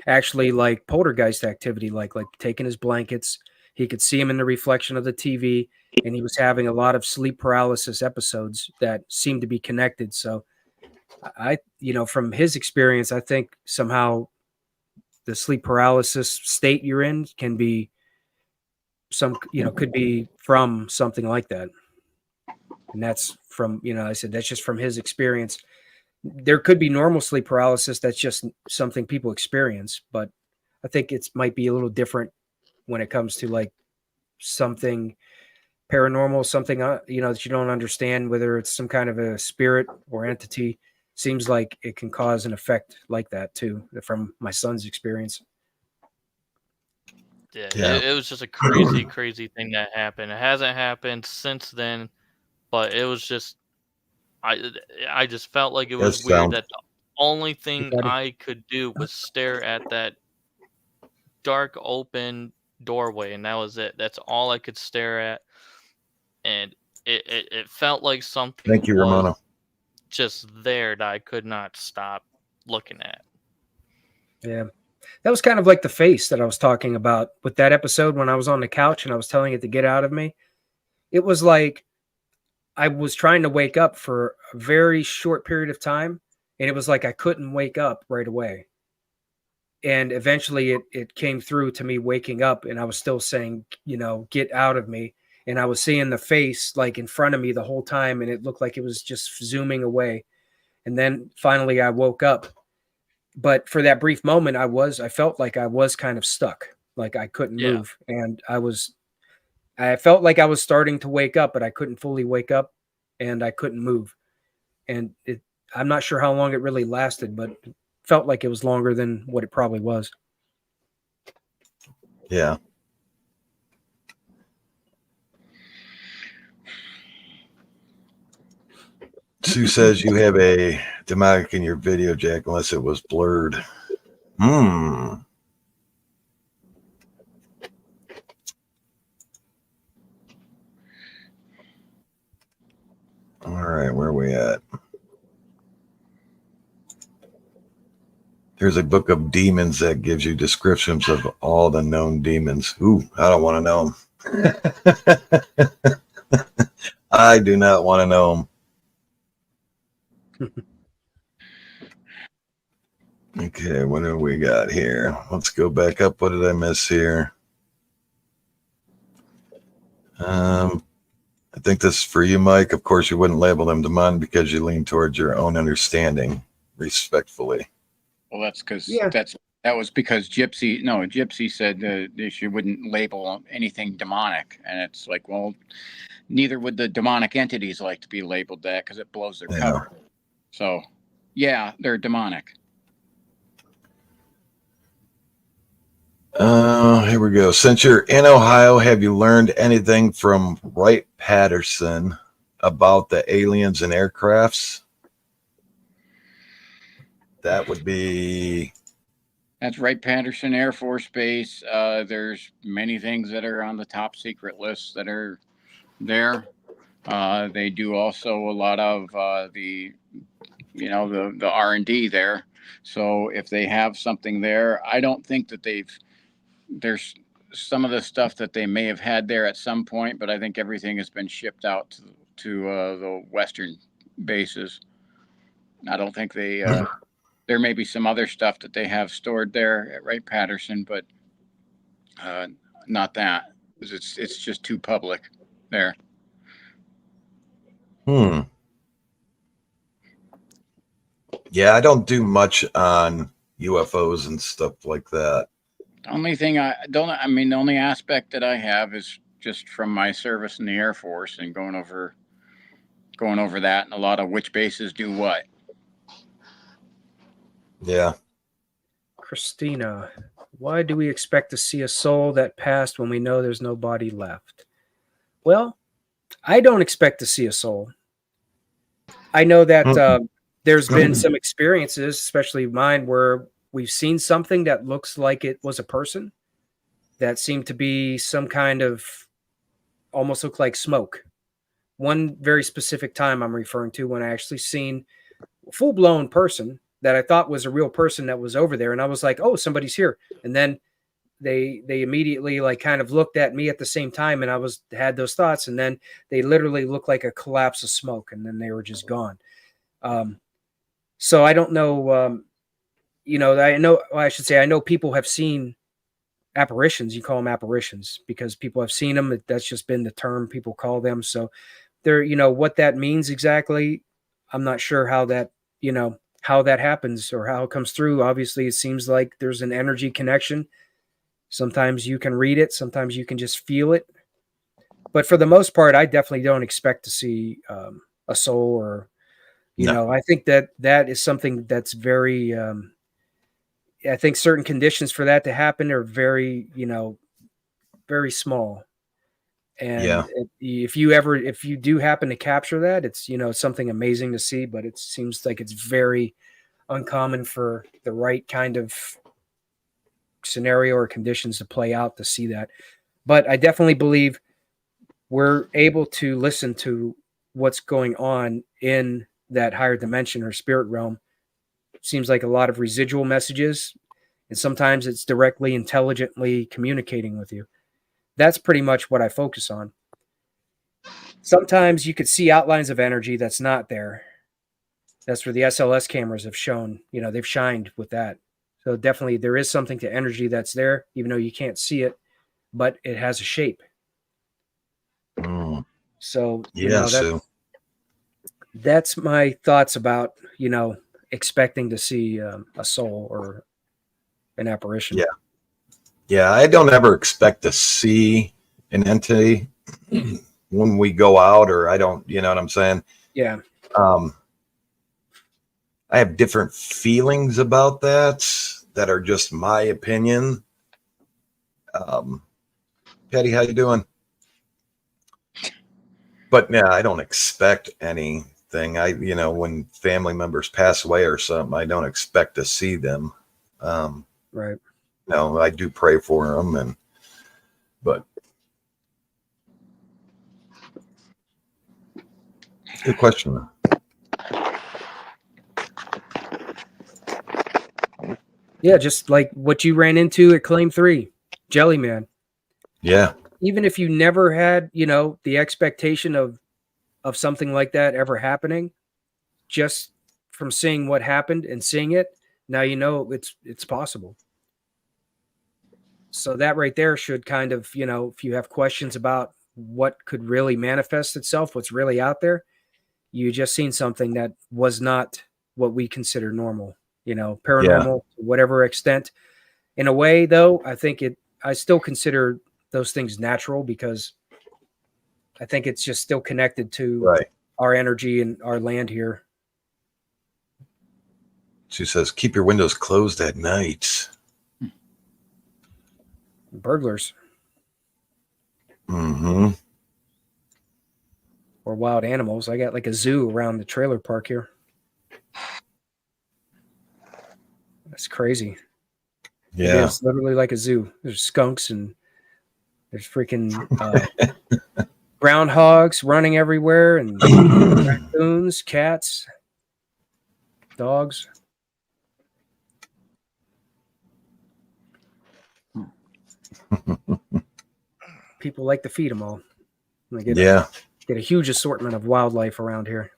[SPEAKER 2] actually like poltergeist activity, like taking his blankets. He could see him in the reflection of the TV, and he was having a lot of sleep paralysis episodes that seemed to be connected. So from his experience, I think somehow the sleep paralysis state you're in can be could be from something like that. And that's from, I said, that's just from his experience. There could be normal sleep paralysis. That's just something people experience, but I think it might be a little different when it comes to like something paranormal, something, that you don't understand, whether it's some kind of a spirit or entity. Seems like it can cause an effect like that too, from my son's experience.
[SPEAKER 4] Yeah,
[SPEAKER 1] Yeah.
[SPEAKER 4] it was just a crazy, crazy thing that happened. It hasn't happened since then, but it was just I I just felt like it was
[SPEAKER 1] That's
[SPEAKER 4] weird
[SPEAKER 1] sound.
[SPEAKER 4] that the only
[SPEAKER 2] Hey,
[SPEAKER 4] thing
[SPEAKER 2] buddy.
[SPEAKER 4] I could do was stare at that dark open doorway, and that was it. That's all I could stare at, and it felt like
[SPEAKER 1] Thank
[SPEAKER 4] something
[SPEAKER 1] you,
[SPEAKER 4] was
[SPEAKER 1] Ramona.
[SPEAKER 4] just there that I could not stop looking at.
[SPEAKER 2] Yeah. That was kind of like the face that I was talking about with that episode when I was on the couch and I was telling it to get out of me. It was like I was trying to wake up for a very short period of time, and it was like I couldn't wake up right away. And eventually it came through to me waking up, and I was still saying, get out of me. And I was seeing the face like in front of me the whole time, and it looked like it was just zooming away. And then finally I woke up. But for that brief moment, I felt like I was kind of stuck, like I couldn't
[SPEAKER 4] Yeah.
[SPEAKER 2] move. And I felt like I was starting to wake up, but I couldn't fully wake up and I couldn't move. And I'm not sure how long it really lasted, but it felt like it was longer than what it probably was.
[SPEAKER 1] Yeah. Sue says you have a demonic in your video, Jack, unless it was blurred. All right, where are we at? There's a book of demons that gives you descriptions of all the known demons. Ooh, I don't want to know them. I do not want to know them. Okay, what do we got here? Let's go back up. What did I miss here? I think this is for you, Mike. Of course, you wouldn't label them demon because you lean towards your own understanding, respectfully.
[SPEAKER 3] Well, that's because
[SPEAKER 2] Yeah.
[SPEAKER 3] that was because Gypsy said that she wouldn't label anything demonic, and it's like, well, neither would the demonic entities like to be labeled that because it blows their
[SPEAKER 1] Yeah.
[SPEAKER 3] cover. So, yeah, they're demonic.
[SPEAKER 1] Here we go. Since you're in Ohio, have you learned anything from Wright Patterson about the aliens and aircrafts? That would be.
[SPEAKER 3] That's right, Patterson Air Force Base. There's many things that are on the top secret list that are there. They do also a lot of the R&D there. So if they have something there, I don't think that there's some of the stuff that they may have had there at some point, but I think everything has been shipped out to the Western bases. I don't think they. There may be some other stuff that they have stored there at Wright Patterson, but not that. It's just too public there.
[SPEAKER 1] Yeah, I don't do much on UFOs and stuff like that.
[SPEAKER 3] The only thing the only aspect that I have is just from my service in the Air Force and going over that and a lot of which bases do what.
[SPEAKER 1] Yeah.
[SPEAKER 2] Christina, why do we expect to see a soul that passed when we know there's no body left? Well, I don't expect to see a soul. I know that there's been some experiences, especially mine, where we've seen something that looks like it was a person that seemed to be some kind of almost looked like smoke. One very specific time I'm referring to when I actually seen a full-blown person that I thought was a real person that was over there. And I was like, oh, somebody's here. And then they immediately like kind of looked at me at the same time. And I had those thoughts. And then they literally looked like a collapse of smoke. And then they were just gone. So I don't know, I know people have seen apparitions. You call them apparitions because people have seen them. That's just been the term people call them. So they're, what that means exactly. I'm not sure how that happens or how it comes through. Obviously, it seems like there's an energy connection. Sometimes you can read it. Sometimes you can just feel it. But for the most part, I definitely don't expect to see a soul or, I think that is something that's very, I think certain conditions for that to happen are very, very small. And
[SPEAKER 1] Yeah.
[SPEAKER 2] if you do happen to capture that, it's, something amazing to see, but it seems like it's very uncommon for the right kind of scenario or conditions to play out to see that. But I definitely believe we're able to listen to what's going on in that higher dimension or spirit realm. Seems like a lot of residual messages, and sometimes it's directly intelligently communicating with you. That's pretty much what I focus on. Sometimes you could see outlines of energy that's not there. That's where the SLS cameras have shown, they've shined with that. So definitely there is something to energy that's there, even though you can't see it, but it has a shape.
[SPEAKER 1] Mm.
[SPEAKER 2] So,
[SPEAKER 1] Yeah, Sue.
[SPEAKER 2] that's my thoughts about, expecting to see a soul or an apparition.
[SPEAKER 1] Yeah. Yeah, I don't ever expect to see an entity when we go out, or I don't, you know what I'm saying?
[SPEAKER 2] Yeah.
[SPEAKER 1] I have different feelings about that are just my opinion. Patty, how you doing? But yeah, I don't expect anything. When family members pass away or something, I don't expect to see them.
[SPEAKER 2] Right.
[SPEAKER 1] No, I do pray for them, but good question.
[SPEAKER 2] Yeah, just like what you ran into at Claim 3, Jellyman.
[SPEAKER 1] Yeah.
[SPEAKER 2] Even if you never had, the expectation of something like that ever happening, just from seeing what happened and seeing it, now it's possible. So that right there should kind of, if you have questions about what could really manifest itself, what's really out there, you just seen something that was not what we consider normal, paranormal, to whatever extent. In a way, though, I still consider those things natural, because I think it's just still connected to our energy and our land here.
[SPEAKER 1] She says, keep your windows closed at night.
[SPEAKER 2] Burglars.
[SPEAKER 1] Mm-hmm.
[SPEAKER 2] Or wild animals. I got like a zoo around the trailer park here. That's crazy.
[SPEAKER 1] Yeah.
[SPEAKER 2] It is literally like a zoo. There's skunks and there's freaking groundhogs running everywhere, and raccoons, cats, dogs. People like to feed them all. They get a huge assortment of wildlife around here.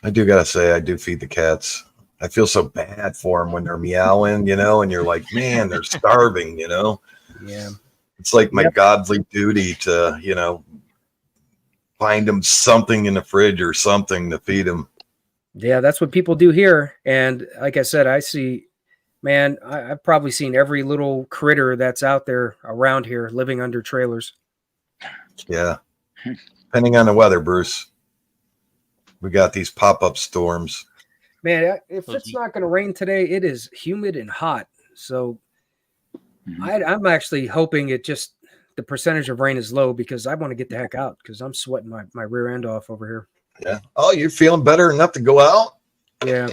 [SPEAKER 1] I do gotta say, I do feed the cats. I feel so bad for them when they're meowing, and you're like, man, they're starving,
[SPEAKER 2] Yeah.
[SPEAKER 1] It's like my godly duty to, find them something in the fridge or something to feed them.
[SPEAKER 2] Yeah, that's what people do here. And like I said, I see, man, I've probably seen every little critter that's out there around here living under trailers.
[SPEAKER 1] Yeah. Depending on the weather, Bruce. We got these pop-up storms.
[SPEAKER 2] Man, if it's not going to rain today, it is humid and hot. So I'm actually hoping the percentage of rain is low, because I want to get the heck out, because I'm sweating my rear end off over here.
[SPEAKER 1] Yeah. Oh, you're feeling better enough to go out?
[SPEAKER 2] Yeah.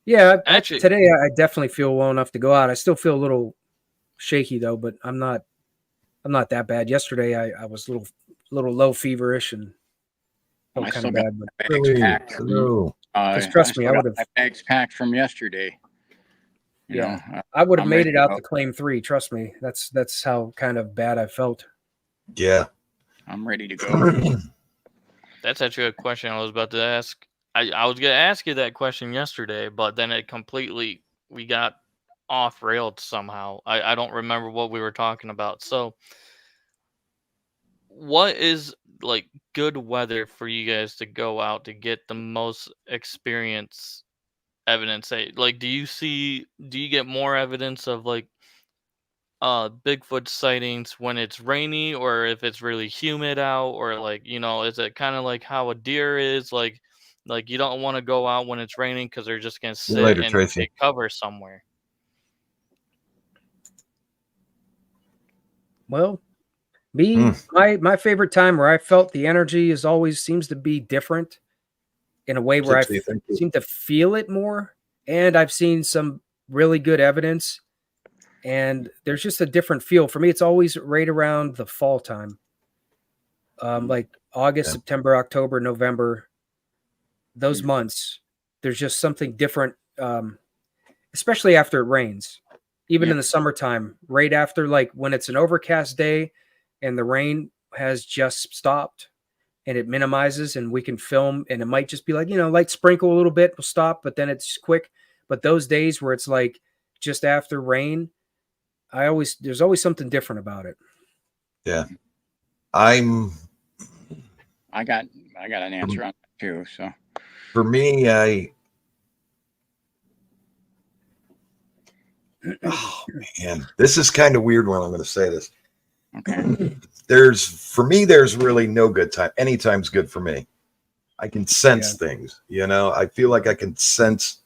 [SPEAKER 2] Yeah.
[SPEAKER 4] Actually,
[SPEAKER 2] today I definitely feel well enough to go out. I still feel a little shaky though, but I'm not that bad. Yesterday I was a little low feverish and felt kind of bad. But
[SPEAKER 3] Because
[SPEAKER 2] trust me, I would have
[SPEAKER 3] bags packed from yesterday.
[SPEAKER 2] I would have made it out to Claim 3. Trust me, that's how kind of bad I felt.
[SPEAKER 1] Yeah,
[SPEAKER 3] I'm ready to go.
[SPEAKER 4] That's actually a question I was about to ask. I was going to ask you that question yesterday, but then we got off railed somehow. I don't remember what we were talking about. So what is like good weather for you guys to go out to get the most experience evidence? Like, do you get more evidence of like Bigfoot sightings when it's rainy, or if it's really humid out, or like, is it kind of like how a deer is like you don't want to go out when it's raining because they're just gonna sit and take cover somewhere?
[SPEAKER 2] Well, Me, my favorite time where I felt the energy is always seems to be different in a way where I seem to feel it more. And I've seen some really good evidence, and there's just a different feel. For me, it's always right around the fall time. Like August, September, October, November, those months, there's just something different, especially after it rains. Even in the summertime, right after, like when it's an overcast day and the rain has just stopped and it minimizes and we can film, and it might just be like, light sprinkle a little bit, will stop, but then it's quick. But those days where it's like just after rain, there's always something different about it.
[SPEAKER 1] Yeah.
[SPEAKER 3] I got an answer on that too. So
[SPEAKER 1] for me, oh man, this is kind of weird when I'm going to say this.
[SPEAKER 3] Okay.
[SPEAKER 1] There's really no good time. Anytime's good for me. I can sense things, I feel like I can sense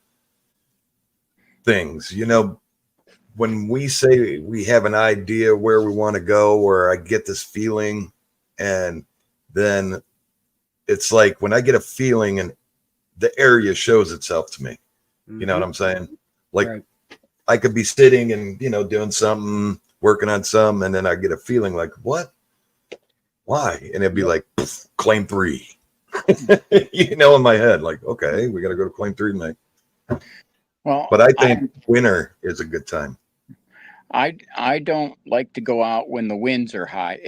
[SPEAKER 1] things, when we say we have an idea where we want to go, or I get this feeling, and then it's like when I get a feeling and the area shows itself to me. You know what I'm saying? Like I could be sitting and, doing something, working on something, and then I get a feeling like, what? Why? And it'd be like, claim 3. In my head, like, okay, we got to go to claim 3 tonight.
[SPEAKER 3] Well,
[SPEAKER 1] but I think winter is a good time.
[SPEAKER 3] I don't like to go out when the winds are high.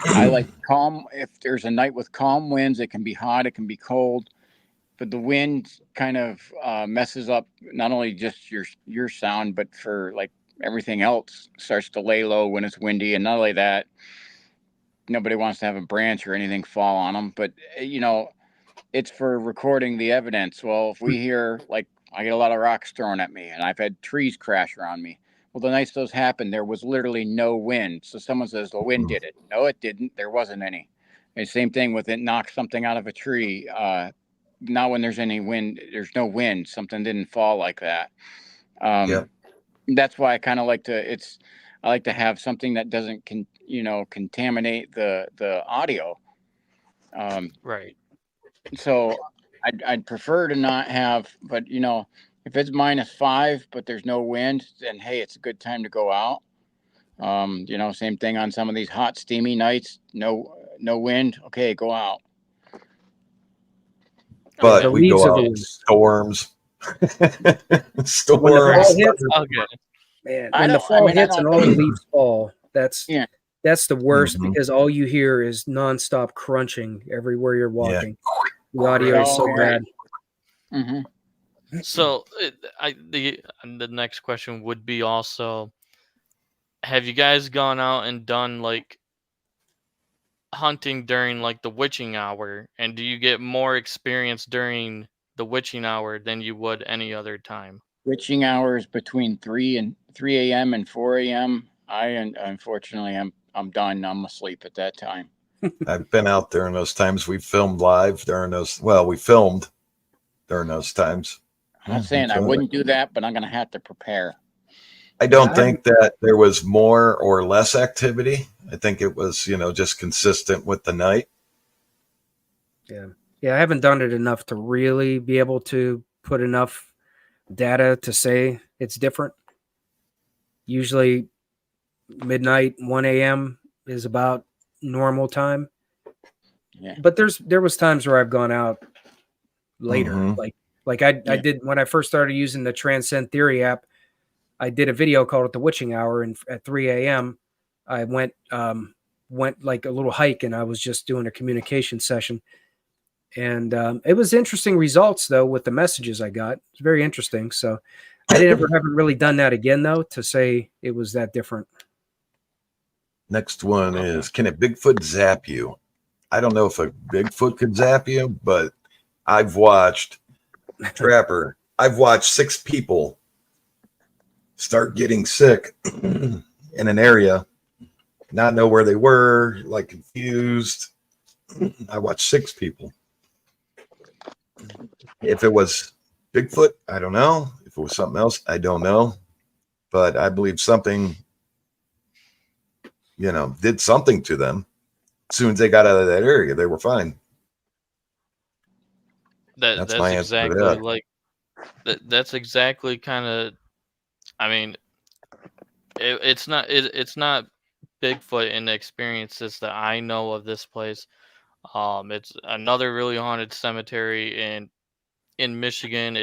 [SPEAKER 3] I like calm. If there's a night with calm winds, it can be hot, it can be cold, but the wind kind of messes up not only just your sound, but for like everything else starts to lay low when it's windy. And not only that, nobody wants to have a branch or anything fall on them, but it's for recording the evidence. Well, if we hear, like, I get a lot of rocks thrown at me and I've had trees crash around me. Well, the nights those happened, there was literally no wind. So someone says the wind did it. No, it didn't. There wasn't any. And same thing with it knocked something out of a tree. Not when there's any wind, there's no wind. Something didn't fall like that. That's why I kind of like I like to have something that doesn't contaminate the audio.
[SPEAKER 4] Right.
[SPEAKER 3] So I'd prefer to not have, but if it's -5 but there's no wind, then hey, it's a good time to go out. Same thing on some of these hot, steamy nights. No wind. Okay, go out.
[SPEAKER 1] But we go out in storms. Storms.
[SPEAKER 2] Man, when the fall hits and all the leaves fall, that's the worst, because all you hear is nonstop crunching everywhere you're walking. The audio is so bad.
[SPEAKER 4] So the next question would be also, have you guys gone out and done like hunting during like the witching hour, and do you get more experience during the witching hour than you would any other time?
[SPEAKER 3] Witching hours between 3 a.m. and 4 a.m. Unfortunately I'm done. I'm asleep at that time.
[SPEAKER 1] I've been out during those times. We filmed live during those. Well, we filmed during those times.
[SPEAKER 3] I'm not saying I wouldn't do that, but I'm going to have to prepare.
[SPEAKER 1] I don't think that there was more or less activity. I think it was, just consistent with the night.
[SPEAKER 2] Yeah. I haven't done it enough to really be able to put enough data to say it's different. Usually midnight, 1 a.m. is about normal time. Yeah. But there was times where I've gone out later. Like I did when I first started using the Transcend Theory app. I did a video called The Witching Hour, and at 3 a.m. I went like a little hike, and I was just doing a communication session. And it was interesting results, though, with the messages I got. It's very interesting. So I haven't really done that again, though, to say it was that different.
[SPEAKER 1] Next one is, can a Bigfoot zap you? I don't know if a Bigfoot could zap you, but I've watched Trapper. I've watched 6 people start getting sick in an area, not know where they were, like confused. I watched 6 people. If it was Bigfoot, I don't know. If it was something else, I don't know. But I believe something did something to them. As soon as they got out of that area, they were fine. That's
[SPEAKER 4] That's
[SPEAKER 1] my answer to
[SPEAKER 4] exactly
[SPEAKER 1] that.
[SPEAKER 4] like that's exactly kind of. I mean, it's not Bigfoot in the experiences that I know of this place. It's another really haunted cemetery in Michigan.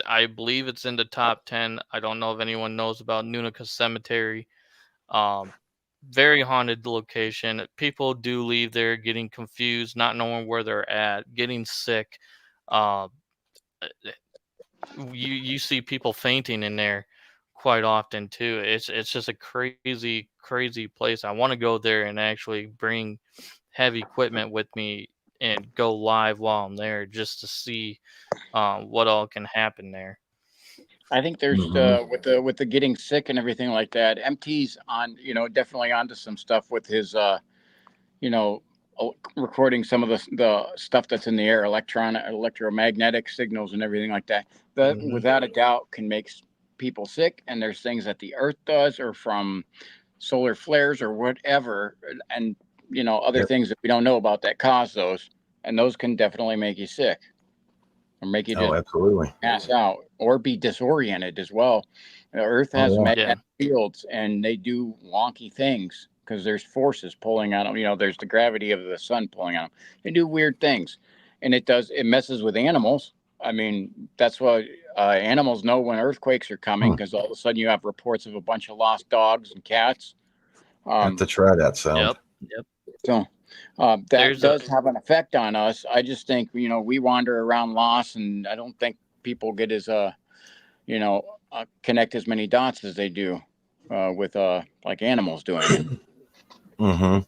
[SPEAKER 4] I believe it's in the top 10. I don't know if anyone knows about Nunica Cemetery. Um, very haunted location. People do leave there getting confused, not knowing where they're at, getting sick. Uh, you see people fainting in there quite often too. It's just a crazy place. I want to go there and actually bring heavy equipment with me and go live while I'm there just to see what all can happen there.
[SPEAKER 3] I think there's
[SPEAKER 1] Mhm.
[SPEAKER 3] with the getting sick and everything like that. MT's on, definitely onto some stuff with his you know recording some of the stuff that's in the air, electromagnetic signals and everything like that. That
[SPEAKER 2] Mhm.
[SPEAKER 3] without a doubt can make people sick. And there's things that the Earth does, or from solar flares or whatever, and other
[SPEAKER 1] Yep.
[SPEAKER 3] things that we don't know about that cause those, and those can definitely make you sick or make you
[SPEAKER 1] Oh,
[SPEAKER 3] just
[SPEAKER 1] absolutely.
[SPEAKER 3] pass out or be disoriented as well. The Earth
[SPEAKER 1] Oh,
[SPEAKER 3] has
[SPEAKER 1] yeah.
[SPEAKER 4] Yeah.
[SPEAKER 3] magnetic fields, and they do wonky things because there's forces pulling on them. There's the gravity of the sun pulling on them. They do weird things, and it messes with animals. I mean, that's why animals know when earthquakes are coming,
[SPEAKER 1] Hmm.
[SPEAKER 3] because all of a sudden you have reports of a bunch of lost dogs and cats.
[SPEAKER 1] I have to try that sound.
[SPEAKER 4] Yep. Yep.
[SPEAKER 3] So that
[SPEAKER 4] There's a
[SPEAKER 3] does have an effect on us. I just think we wander around lost, and I don't think people get as connect as many dots as they do with like animals doing it.
[SPEAKER 1] Mm-hmm.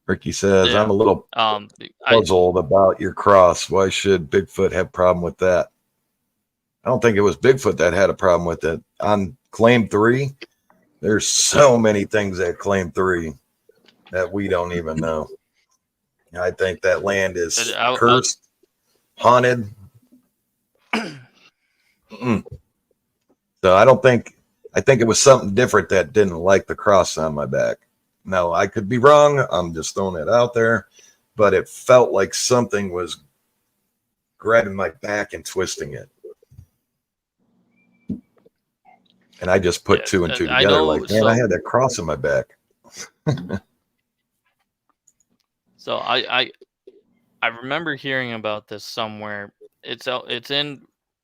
[SPEAKER 1] Ricky says, I'm
[SPEAKER 4] yeah.
[SPEAKER 1] a little
[SPEAKER 4] I
[SPEAKER 1] puzzled about your cross. Why should Bigfoot have a problem with that? I don't think it was Bigfoot that had a problem with it. On claim 3, there's so many things at claim 3 that we don't even know. I think that land is
[SPEAKER 4] I
[SPEAKER 1] cursed, haunted. Mm. So I think it was something different that didn't like the cross on my back. Now, I could be wrong. I'm just throwing it out there, but it felt like something was grabbing my back and twisting it. And I just put
[SPEAKER 4] yeah.
[SPEAKER 1] 2 and 2
[SPEAKER 4] I
[SPEAKER 1] together.
[SPEAKER 4] know.
[SPEAKER 1] Like, man, I had that cross on my back.
[SPEAKER 4] So I remember hearing about this somewhere. It's in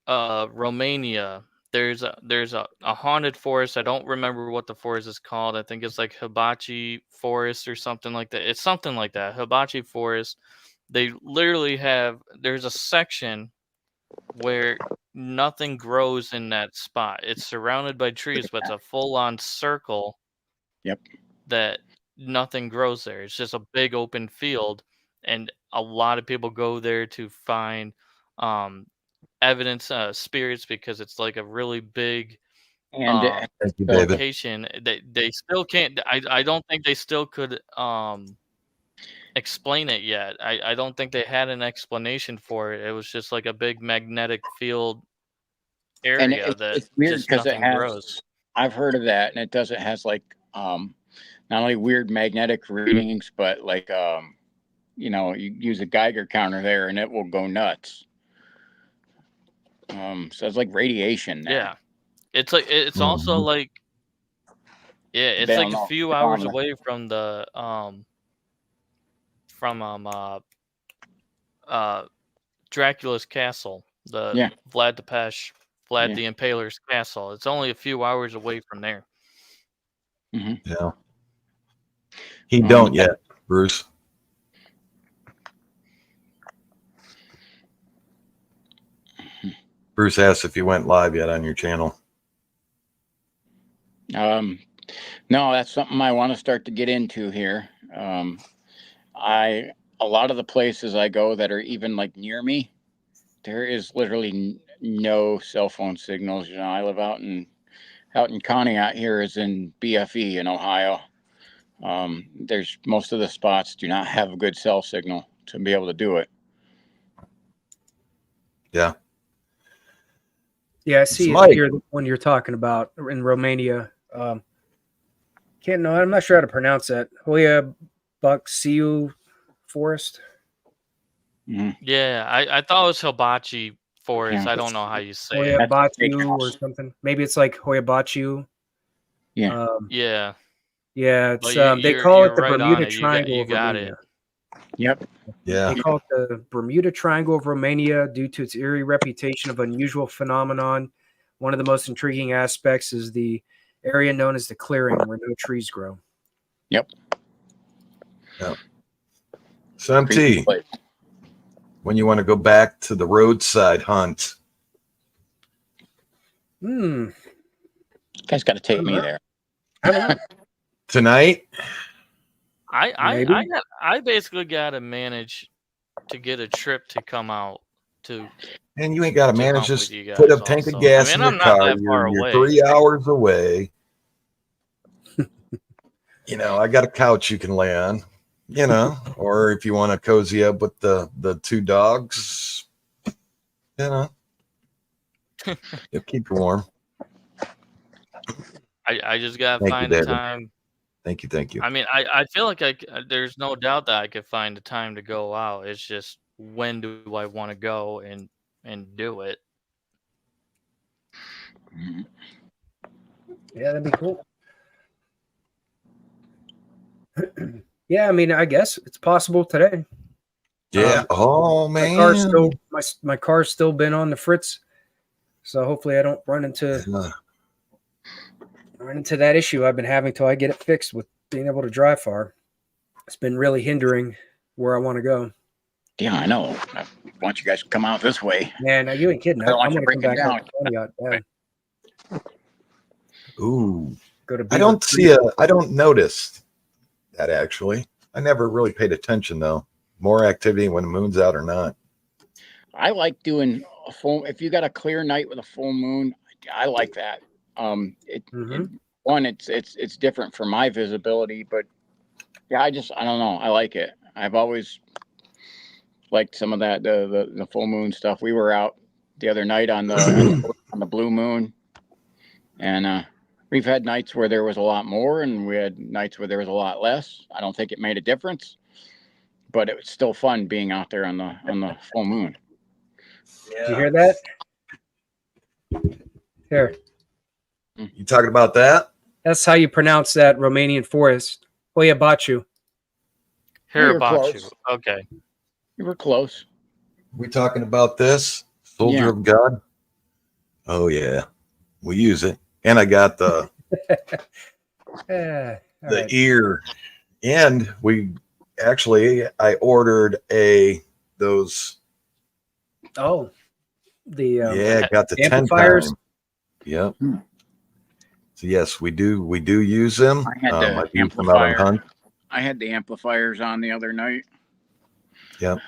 [SPEAKER 4] Romania. There's a haunted forest. I don't remember what the forest is called. I think it's like Hibachi Forest or something like that. It's something like that. Hibachi Forest. They literally there's a section where nothing grows in that spot. It's surrounded by trees, but it's a full on circle
[SPEAKER 3] Yep.
[SPEAKER 4] that nothing grows there. It's just a big open field, and a lot of people go there to find um, evidence, spirits, because it's like a really big
[SPEAKER 3] And
[SPEAKER 4] um,
[SPEAKER 1] Thank you,
[SPEAKER 3] so,
[SPEAKER 1] David.
[SPEAKER 4] location. They still can't. I don't think they still could explain it yet. I don't think they had an explanation for it. It was just like a big magnetic field
[SPEAKER 3] and
[SPEAKER 4] area that
[SPEAKER 3] it's weird
[SPEAKER 4] just
[SPEAKER 3] because it
[SPEAKER 4] nothing
[SPEAKER 3] has.
[SPEAKER 4] grows.
[SPEAKER 3] I've heard of that, and it does. It has like not only weird magnetic readings, but like you use a Geiger counter there, and it will go nuts. So it's like radiation there.
[SPEAKER 4] Yeah, it's also
[SPEAKER 1] Mhm.
[SPEAKER 4] like yeah,
[SPEAKER 3] They
[SPEAKER 4] it's
[SPEAKER 3] don't
[SPEAKER 4] like a
[SPEAKER 3] know.
[SPEAKER 4] few
[SPEAKER 3] They call
[SPEAKER 4] hours
[SPEAKER 3] them
[SPEAKER 4] away from the from uh Dracula's castle, the
[SPEAKER 3] yeah,
[SPEAKER 4] Vlad the Pesh, Vlad
[SPEAKER 3] yeah.
[SPEAKER 4] the Impaler's castle. It's only a few hours away from there.
[SPEAKER 3] Hmm.
[SPEAKER 1] Yeah. He don't
[SPEAKER 3] Yeah.
[SPEAKER 1] yet, Bruce. Bruce asked if you went live yet on your channel.
[SPEAKER 3] No, that's something I want to start to get into here. A lot of the places I go that are even like near me, there is literally no cell phone signals. I live out in Conneaut here is in BFE in Ohio. There's most of the spots do not have a good cell signal to be able to do it.
[SPEAKER 1] Yeah.
[SPEAKER 2] Yeah, I
[SPEAKER 1] It's
[SPEAKER 2] see it
[SPEAKER 1] Mike.
[SPEAKER 2] here when you're talking about in Romania. Can't know. I'm not sure how to pronounce that. Hoya Buxiu Forest.
[SPEAKER 3] Mhm.
[SPEAKER 4] Yeah, I thought it was hibachi forest.
[SPEAKER 3] Yeah.
[SPEAKER 4] I don't know how you say
[SPEAKER 2] Hoya
[SPEAKER 4] it.
[SPEAKER 3] That's a
[SPEAKER 2] Bachiu or
[SPEAKER 3] steakhouse.
[SPEAKER 2] something. Maybe it's like Hoya Bachiu.
[SPEAKER 3] Yeah.
[SPEAKER 4] Yeah,
[SPEAKER 2] Yeah,
[SPEAKER 4] but
[SPEAKER 2] it's
[SPEAKER 4] you,
[SPEAKER 2] they
[SPEAKER 4] you're
[SPEAKER 2] call
[SPEAKER 4] you're
[SPEAKER 2] it the
[SPEAKER 4] right on
[SPEAKER 2] Bermuda
[SPEAKER 4] it.
[SPEAKER 2] Triangle
[SPEAKER 4] You
[SPEAKER 2] of
[SPEAKER 4] got
[SPEAKER 2] Romania.
[SPEAKER 4] it.
[SPEAKER 3] Yep.
[SPEAKER 1] Yeah.
[SPEAKER 2] They call it the Bermuda Triangle of Romania due to its eerie reputation of unusual phenomenon. One of the most intriguing aspects is the area known as the clearing, where no trees grow.
[SPEAKER 3] Yep.
[SPEAKER 1] So MT,
[SPEAKER 3] Place.
[SPEAKER 1] when you want to go back to the roadside hunt,
[SPEAKER 2] Hmm.
[SPEAKER 3] You guys got to take me there.
[SPEAKER 2] I don't know.
[SPEAKER 1] tonight,
[SPEAKER 2] Maybe.
[SPEAKER 4] I basically gotta manage to get a trip to come out to
[SPEAKER 1] and you ain't got to manage.
[SPEAKER 4] hunt with
[SPEAKER 1] Just
[SPEAKER 4] you
[SPEAKER 1] put a
[SPEAKER 4] guys.
[SPEAKER 1] tank of
[SPEAKER 4] Also, I
[SPEAKER 1] gas
[SPEAKER 4] mean,
[SPEAKER 1] in your
[SPEAKER 4] I'm not
[SPEAKER 1] car.
[SPEAKER 4] that far
[SPEAKER 1] You're
[SPEAKER 4] away.
[SPEAKER 1] 3 hours away. I got a couch you can lay on. Or if you want to cozy up with the two dogs, it'll keep you warm.
[SPEAKER 4] I just gotta
[SPEAKER 1] Thank you,
[SPEAKER 4] find the
[SPEAKER 1] David.
[SPEAKER 4] time.
[SPEAKER 1] Thank you.
[SPEAKER 4] I mean, I feel like there's no doubt that I could find the time to go out. It's just when do I want to go and do it?
[SPEAKER 3] Mhm.
[SPEAKER 2] Yeah, that'd be cool. Yeah, I mean, I guess it's possible today.
[SPEAKER 1] Yeah. Oh
[SPEAKER 2] My
[SPEAKER 1] man.
[SPEAKER 2] car's still my car's still been on the fritz, so hopefully I don't run into that issue I've been having till I get it fixed with being able to drive far. It's been really hindering where I want to go.
[SPEAKER 3] Yeah, I know. I want you guys to come out this way.
[SPEAKER 2] Man, you ain't kidding.
[SPEAKER 3] I don't
[SPEAKER 2] I'm
[SPEAKER 3] want you
[SPEAKER 2] going to come
[SPEAKER 3] breaking
[SPEAKER 2] back
[SPEAKER 3] down.
[SPEAKER 2] up to Pontiac. Yeah.
[SPEAKER 1] Ooh.
[SPEAKER 2] Go to
[SPEAKER 1] I
[SPEAKER 2] Beaver
[SPEAKER 1] don't
[SPEAKER 2] Creek.
[SPEAKER 1] I don't notice that actually. I never really paid attention though. More activity when the moon's out or not.
[SPEAKER 3] I like doing a full. If you got a clear night with a full moon, I like that. It's different for my visibility, but yeah, I don't know. I like it. I've always liked some of that the full moon stuff. We were out the other night on the blue moon, and we've had nights where there was a lot more, and we had nights where there was a lot less. I don't think it made a difference, but it was still fun being out there on the full moon.
[SPEAKER 2] Did you hear that? Here.
[SPEAKER 1] You talking about that?
[SPEAKER 2] That's how you pronounce that Romanian forest. Hoya Baciu.
[SPEAKER 3] You're
[SPEAKER 4] Hirabachu.
[SPEAKER 3] close.
[SPEAKER 4] Okay.
[SPEAKER 3] You were close.
[SPEAKER 1] We talking about this? Soldier
[SPEAKER 3] Yeah.
[SPEAKER 1] of God? Oh yeah. We use it. And I got the
[SPEAKER 2] All right.
[SPEAKER 1] ear. And I ordered those
[SPEAKER 2] Oh, the
[SPEAKER 1] got the 10
[SPEAKER 2] amplifiers?
[SPEAKER 1] time. Yep.
[SPEAKER 3] Hmm.
[SPEAKER 1] So yes, we do use them.
[SPEAKER 3] I had the
[SPEAKER 1] I use them out on
[SPEAKER 3] amplifier.
[SPEAKER 1] hunt.
[SPEAKER 3] I had the amplifiers on the other night.
[SPEAKER 1] Yep.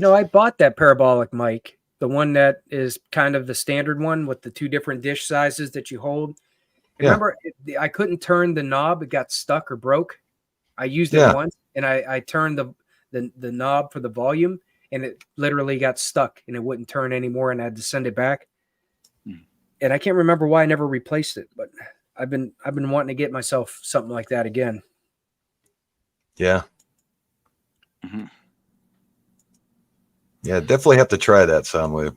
[SPEAKER 2] I bought that parabolic mic, the one that is kind of the standard one with the two different dish sizes that you hold.
[SPEAKER 1] Yeah.
[SPEAKER 2] Remember, I couldn't turn the knob; it got stuck or broke. I used it
[SPEAKER 1] Yeah.
[SPEAKER 2] once, and I turned the knob for the volume, and it literally got stuck, and it wouldn't turn anymore, and I had to send it back.
[SPEAKER 3] Hmm.
[SPEAKER 2] And I can't remember why I never replaced it, but I've been wanting to get myself something like that again.
[SPEAKER 1] Yeah.
[SPEAKER 3] Mhm.
[SPEAKER 1] Yeah, definitely have to try that Soundwave.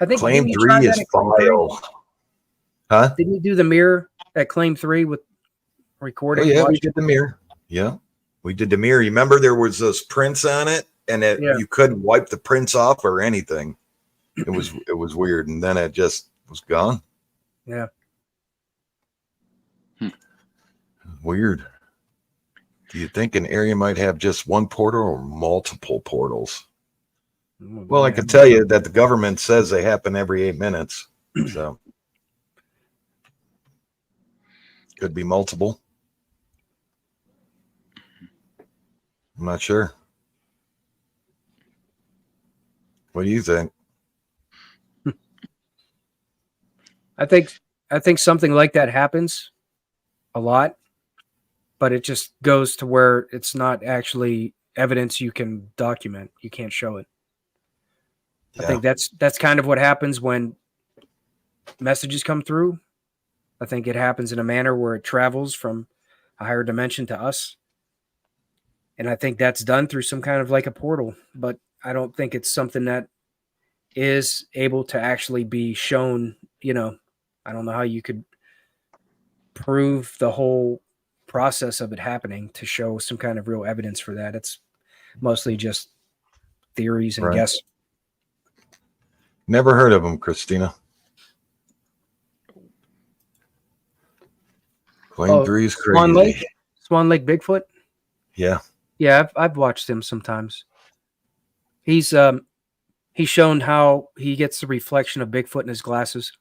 [SPEAKER 2] I think
[SPEAKER 1] Claim
[SPEAKER 2] didn't you try
[SPEAKER 1] 3
[SPEAKER 2] that
[SPEAKER 1] is
[SPEAKER 2] at Claim 3?
[SPEAKER 1] file. Huh?
[SPEAKER 2] Didn't you do the mirror at Claim 3 with recording?
[SPEAKER 1] Oh yeah, we
[SPEAKER 2] watching?
[SPEAKER 1] did the mirror. Yeah. We did the mirror. You remember there was those prints on it and
[SPEAKER 2] Yeah.
[SPEAKER 1] you couldn't wipe the prints off or anything. It was weird. And then it just was gone.
[SPEAKER 2] Yeah.
[SPEAKER 1] Weird. Do you think an area might have just one portal or multiple portals? Well, I
[SPEAKER 2] Yeah.
[SPEAKER 1] can tell you that the government says they happen every 8 minutes. So could be multiple. I'm not sure. What do you think?
[SPEAKER 2] I think something like that happens a lot, but it just goes to where it's not actually evidence you can document. You can't show it. I
[SPEAKER 1] Yeah.
[SPEAKER 2] think that's kind of what happens when messages come through. I think it happens in a manner where it travels from a higher dimension to us. And I think that's done through some kind of like a portal, but I don't think it's something that is able to actually be shown. I don't know how you could prove the whole process of it happening to show some kind of real evidence for that. It's mostly just theories and
[SPEAKER 1] Right.
[SPEAKER 2] guess.
[SPEAKER 1] Never heard of them, Christina. Claim 3 is crazy.
[SPEAKER 2] Swan Lake Bigfoot.
[SPEAKER 1] Yeah.
[SPEAKER 2] Yeah, I've watched him sometimes. He's shown how he gets the reflection of Bigfoot in his glasses.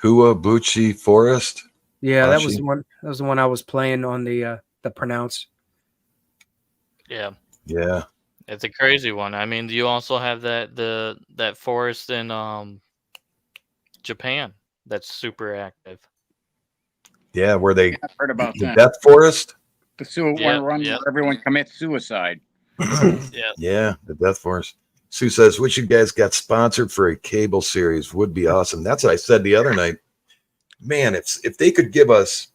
[SPEAKER 1] Huabuchi Forest.
[SPEAKER 2] Yeah, that was
[SPEAKER 1] Bachi?
[SPEAKER 2] the one. That was the one I was playing on the pronounce.
[SPEAKER 4] Yeah,
[SPEAKER 1] Yeah.
[SPEAKER 4] it's a crazy one. I mean, you also have that forest in Japan that's super active.
[SPEAKER 1] Yeah, where they
[SPEAKER 3] I've heard about
[SPEAKER 1] the
[SPEAKER 3] that.
[SPEAKER 1] Death Forest.
[SPEAKER 3] The
[SPEAKER 4] Yeah,
[SPEAKER 3] one
[SPEAKER 4] yeah.
[SPEAKER 3] where everyone commits suicide.
[SPEAKER 4] Yeah.
[SPEAKER 1] Yeah, the Death Forest. Sue says, wish you guys got sponsored for a cable series. Would be awesome. That's what I said the other night. Man, if they could give us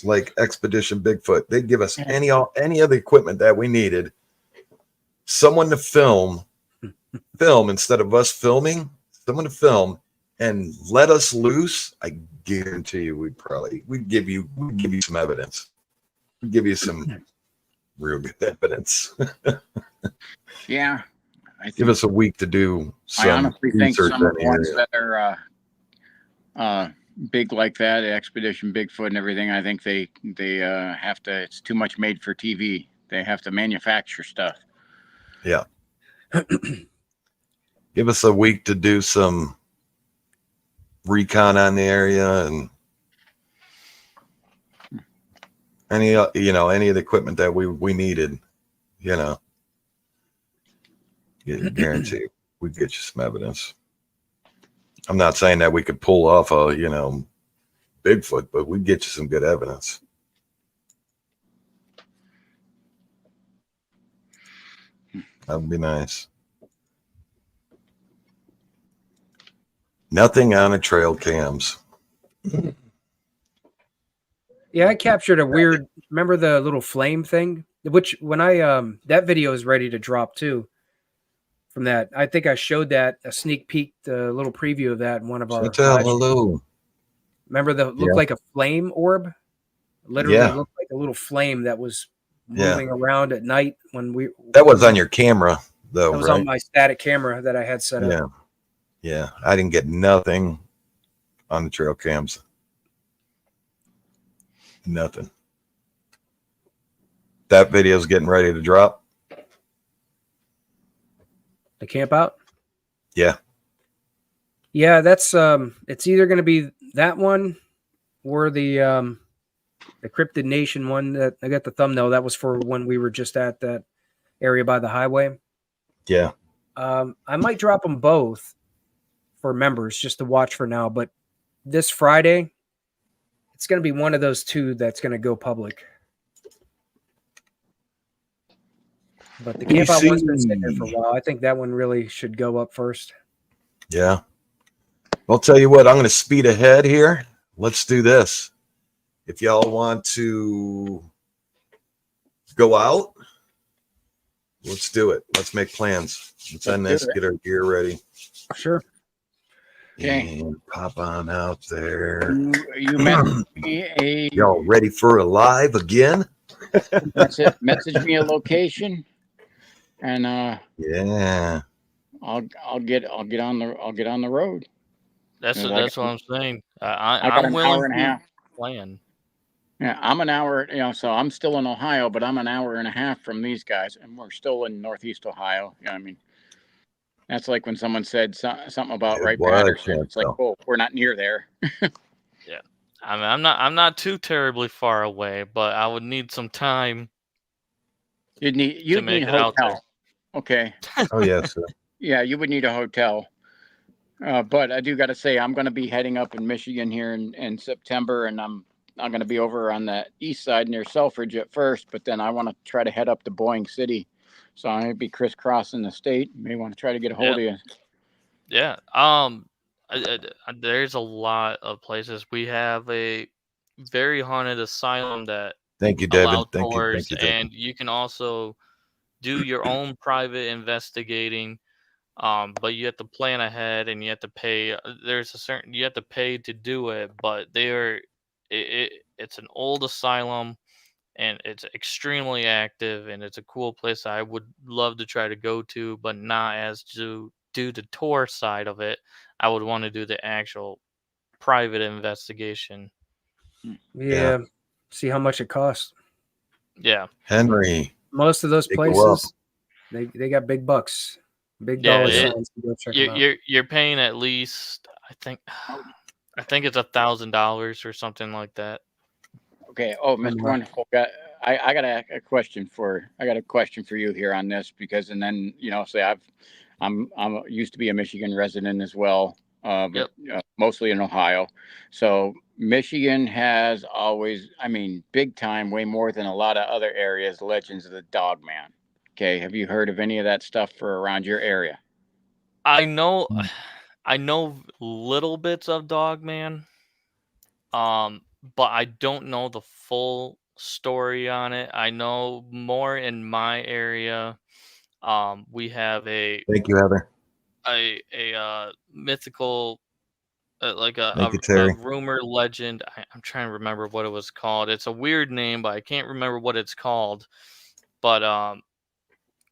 [SPEAKER 1] like Expedition Bigfoot, they'd give us any other equipment that we needed. Someone to film instead of us filming, someone to film and let us loose. I guarantee you we'd give you some evidence. We'd give you some real good evidence.
[SPEAKER 3] Yeah.
[SPEAKER 1] Give us a week to do some
[SPEAKER 3] I honestly think
[SPEAKER 1] research
[SPEAKER 3] some of
[SPEAKER 1] in
[SPEAKER 3] the
[SPEAKER 1] the
[SPEAKER 3] ones
[SPEAKER 1] area.
[SPEAKER 3] that are big like that, Expedition Bigfoot and everything, I think they have to, it's too much made for TV. They have to manufacture stuff.
[SPEAKER 1] Yeah. Give us a week to do some recon on the area and any of the equipment that we needed, guarantee we'd get you some evidence. I'm not saying that we could pull off a, Bigfoot, but we'd get you some good evidence. That would be nice. Nothing on a trail cams.
[SPEAKER 2] Yeah, I captured a weird. Remember the little flame thing? Which when I that video is ready to drop too. From that, I think I showed that a sneak peek, the little preview of that in one of our.
[SPEAKER 1] Hello.
[SPEAKER 2] Remember the looked like a flame orb? Literally looked like a little flame that was moving around at night when we.
[SPEAKER 1] That was on your camera though,
[SPEAKER 2] That was
[SPEAKER 1] right?
[SPEAKER 2] on my static camera that I had set up.
[SPEAKER 1] Yeah. I didn't get nothing on the trail cams. Nothing. That video's getting ready to drop.
[SPEAKER 2] The camp out.
[SPEAKER 1] Yeah.
[SPEAKER 2] Yeah, that's it's either going to be that one or the Cryptid Nation one that I got the thumbnail. That was for when we were just at that area by the highway.
[SPEAKER 1] Yeah.
[SPEAKER 2] I might drop them both for members just to watch for now, but this Friday it's going to be one of those two that's going to go public. But the camp out one's been sitting there for a while. I think that one really should go up first.
[SPEAKER 1] Yeah. I'll tell you what, I'm going to speed ahead here. Let's do this. If y'all want to go out, let's do it. Let's make plans. Let's end this, get our gear ready.
[SPEAKER 2] Sure.
[SPEAKER 3] Okay.
[SPEAKER 1] And pop on out there.
[SPEAKER 3] You message me
[SPEAKER 1] Y'all ready for a live again?
[SPEAKER 3] message me a location, and
[SPEAKER 1] Yeah.
[SPEAKER 3] I'll get on the road.
[SPEAKER 4] That's what I'm saying.
[SPEAKER 3] I got
[SPEAKER 4] I'm
[SPEAKER 3] an hour
[SPEAKER 4] willing
[SPEAKER 3] and a
[SPEAKER 4] to
[SPEAKER 3] half.
[SPEAKER 4] plan.
[SPEAKER 3] Yeah, I'm an hour. So I'm still in Ohio, but I'm an hour and a half from these guys, and we're still in Northeast Ohio. I mean, that's like when someone said something about Patterson. It's like, oh, we're not near there.
[SPEAKER 4] Yeah, I mean, I'm not too terribly far away, but I would need some time.
[SPEAKER 3] You'd need a hotel. Okay.
[SPEAKER 1] Oh yes.
[SPEAKER 3] Yeah, you would need a hotel. But I do got to say, I'm going to be heading up in Michigan here in September, and I'm going to be over on the east side near Selfridge at first, but then I want to try to head up to Boeing City. So I'm going to be crisscrossing the state. May want to try to get a hold of you.
[SPEAKER 4] Yeah. There's a lot of places. We have a very haunted asylum that
[SPEAKER 1] Thank you,
[SPEAKER 4] allow
[SPEAKER 1] Devin. Thank you. Thank
[SPEAKER 4] tours,
[SPEAKER 1] you. Thank you.
[SPEAKER 4] and you can also do your own private investigating. But you have to plan ahead, and you have to pay. There's a certain you have to pay to do it, but it's an old asylum, and it's extremely active, and it's a cool place I would love to try to go to, but not as to do the tour side of it. I would want to do the actual private investigation.
[SPEAKER 2] Yeah. See how much it costs.
[SPEAKER 4] Yeah.
[SPEAKER 1] Henry,
[SPEAKER 2] Most of those
[SPEAKER 1] they go up.
[SPEAKER 2] places, they got big bucks, big
[SPEAKER 4] Yeah,
[SPEAKER 2] dollar
[SPEAKER 1] Yeah.
[SPEAKER 2] signs to go check them out.
[SPEAKER 4] you're paying at least I think it's $1,000 or something like that.
[SPEAKER 3] Okay. Oh, Mr.
[SPEAKER 2] Wow.
[SPEAKER 3] Wonderful. I got a question for you here on this, because, and then, say I'm used to be a Michigan resident as well, but mostly in Ohio. So Michigan has always, I mean, big time, way more than a lot of other areas, legends of the dog man. Okay. Have you heard of any of that stuff for around your area?
[SPEAKER 4] I know little bits of Dogman, but I don't know the full story on it. I know more in my area. We have
[SPEAKER 1] Thank you, Heather.
[SPEAKER 4] a mythical, like
[SPEAKER 1] Thank you,
[SPEAKER 4] a
[SPEAKER 1] Terry.
[SPEAKER 4] rumor legend. I'm trying to remember what it was called. It's a weird name, but I can't remember what it's called. But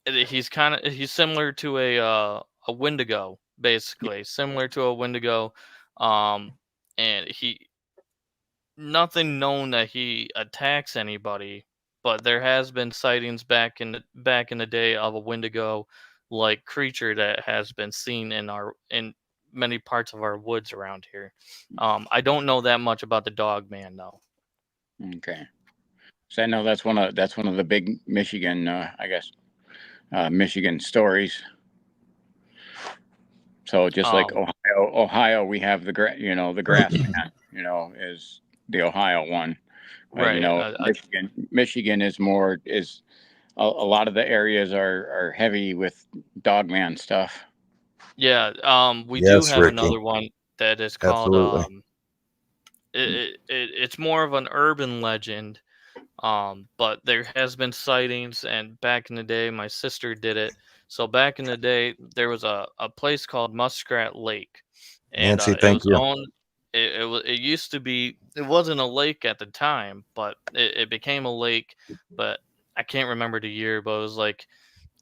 [SPEAKER 4] he's similar to a Wendigo, basically similar to a Wendigo, and he nothing known that he attacks anybody, but there has been sightings back in the day of a Wendigo like creature that has been seen in many parts of our woods around here. I don't know that much about the dog man though.
[SPEAKER 3] Okay. So I know that's one of the big Michigan, I guess, Michigan stories. So just like Ohio, we have the grass man, is the Ohio one.
[SPEAKER 4] Right.
[SPEAKER 3] Michigan is a lot of the areas are heavy with dogman stuff.
[SPEAKER 4] Yeah. We do
[SPEAKER 1] Yes,
[SPEAKER 4] have
[SPEAKER 1] Ricky.
[SPEAKER 4] another one that is called
[SPEAKER 1] Absolutely.
[SPEAKER 4] it's more of an urban legend. But there has been sightings, and back in the day, my sister did it. So back in the day, there was a place called Muskrat Lake, and
[SPEAKER 1] Nancy,
[SPEAKER 4] it
[SPEAKER 1] thank
[SPEAKER 4] was
[SPEAKER 1] you.
[SPEAKER 4] owned. It used to be. It wasn't a lake at the time, but it became a lake. But I can't remember the year, but it was like